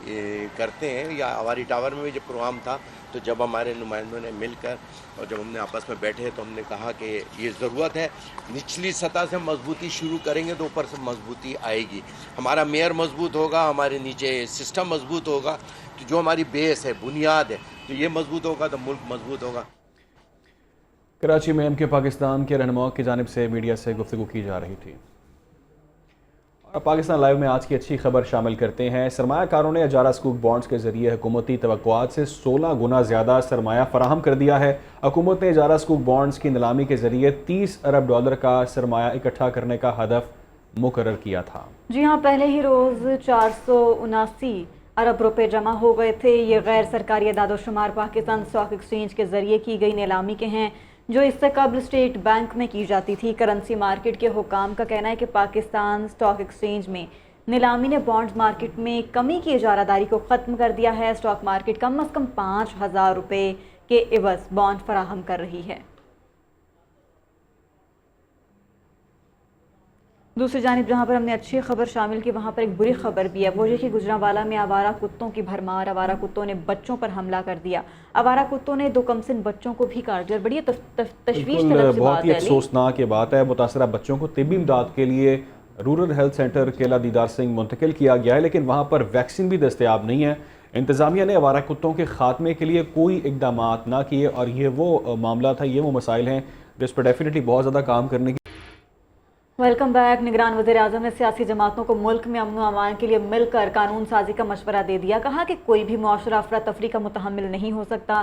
کرتے ہیں۔ یا ہماری ٹاور میں بھی جب پروگرام تھا تو جب ہمارے نمائندوں نے مل کر اور جب ہم نے آپس میں بیٹھے تو ہم نے کہا کہ یہ ضرورت ہے، نچلی سطح سے مضبوطی شروع کریں گے تو اوپر سے مضبوطی آئے گی۔ ہمارا میئر مضبوط ہوگا، ہمارے نیچے سسٹم مضبوط ہوگا، تو جو ہماری بیس ہے، بنیاد ہے، تو یہ مضبوط ہوگا تو ملک مضبوط ہوگا۔ کراچی میں MQ پاکستان کے رہنماؤں کی جانب سے میڈیا سے گفتگو کی جا رہی تھی۔ اور پاکستان لائیو میں آج کی اچھی خبر شامل کرتے ہیں۔ سرمایہ کاروں نے اجارہ سکوک بانڈز کے ذریعے حکومتی توقعات سے 16 گنا زیادہ سرمایہ فراہم کر دیا ہے۔ حکومت نے اجارہ سکوک بانڈز کی نیلامی کے ذریعے $30 ارب کا سرمایہ اکٹھا کرنے کا ہدف مقرر کیا تھا۔ جی ہاں، پہلے ہی روز 479 ارب روپے جمع ہو گئے تھے۔ یہ غیر سرکاری اعداد و شمار پاکستان اسٹاک ایکسچینج کے ذریعے کی گئی نیلامی کے ہیں، جو اس سے قبل اسٹیٹ بینک میں کی جاتی تھی۔ کرنسی مارکیٹ کے حکام کا کہنا ہے کہ پاکستان اسٹاک ایکسچینج میں نیلامی نے بانڈز مارکیٹ میں کمی کی اجارہ داری کو ختم کر دیا ہے۔ اسٹاک مارکیٹ کم از کم 5000 روپے کے عوض بانڈ فراہم کر رہی ہے۔ دوسری جانب جہاں پر ہم نے اچھی خبر شامل کی، وہاں پر ایک بری خبر بھی ہے۔ وہ یہ کہ گجرانوالہ میں آوارہ کتوں کی بھرمار، آوارہ کتوں نے بچوں پر حملہ کر دیا۔ آوارہ کتوں نے 2 کمسن بچوں کو بھی کاٹ دیا۔ بڑی تشویش طلب سی بہت ہی بات ہے۔ افسوسناک یہ بات ہے۔ متاثرہ بچوں کو طبی امداد کے لیے رورل ہیلتھ سینٹر کیلا دیدار سنگھ منتقل کیا گیا ہے، لیکن وہاں پر ویکسین بھی دستیاب نہیں ہے۔ انتظامیہ نے آوارہ کتوں کے خاتمے کے لیے کوئی اقدامات نہ کیے، اور یہ وہ معاملہ تھا، یہ وہ مسائل ہیں جس پر ڈیفینیٹلی بہت زیادہ کام کرنے کی۔ Welcome back. نگران وزیر اعظم نے سیاسی جماعتوں کو ملک میں امن و امان کے لیے مل کر قانون سازی کا مشورہ دے دیا۔ کہا کہ کوئی بھی معاشرہ افراتفری کا متحمل نہیں ہو سکتا۔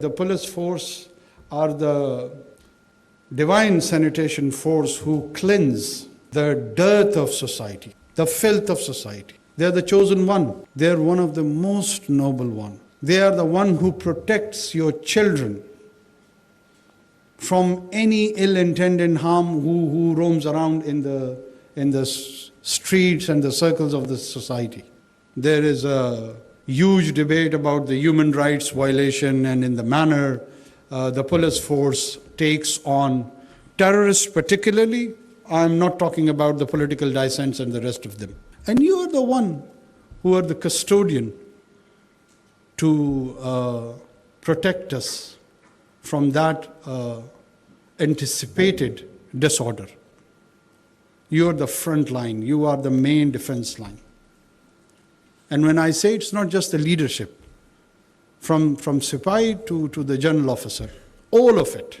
The police force are the divine sanitation force who cleanse the dirt of society, the filth of society. They are the chosen one. They are one of the most noble one. They are the one who protects your children from any ill-intended harm who roams around in the streets and the circles of the society. There is a huge debate about the human rights violation and in the manner the police force takes on terrorists particularly. I'm not talking about the political dissents and the rest of them. And you are the one who are the custodian to protect us from that anticipated disorder. You are the front line. You are the main defense line. And when I say it's not just the leadership, from Sipahi to the general officer, all of it.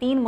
3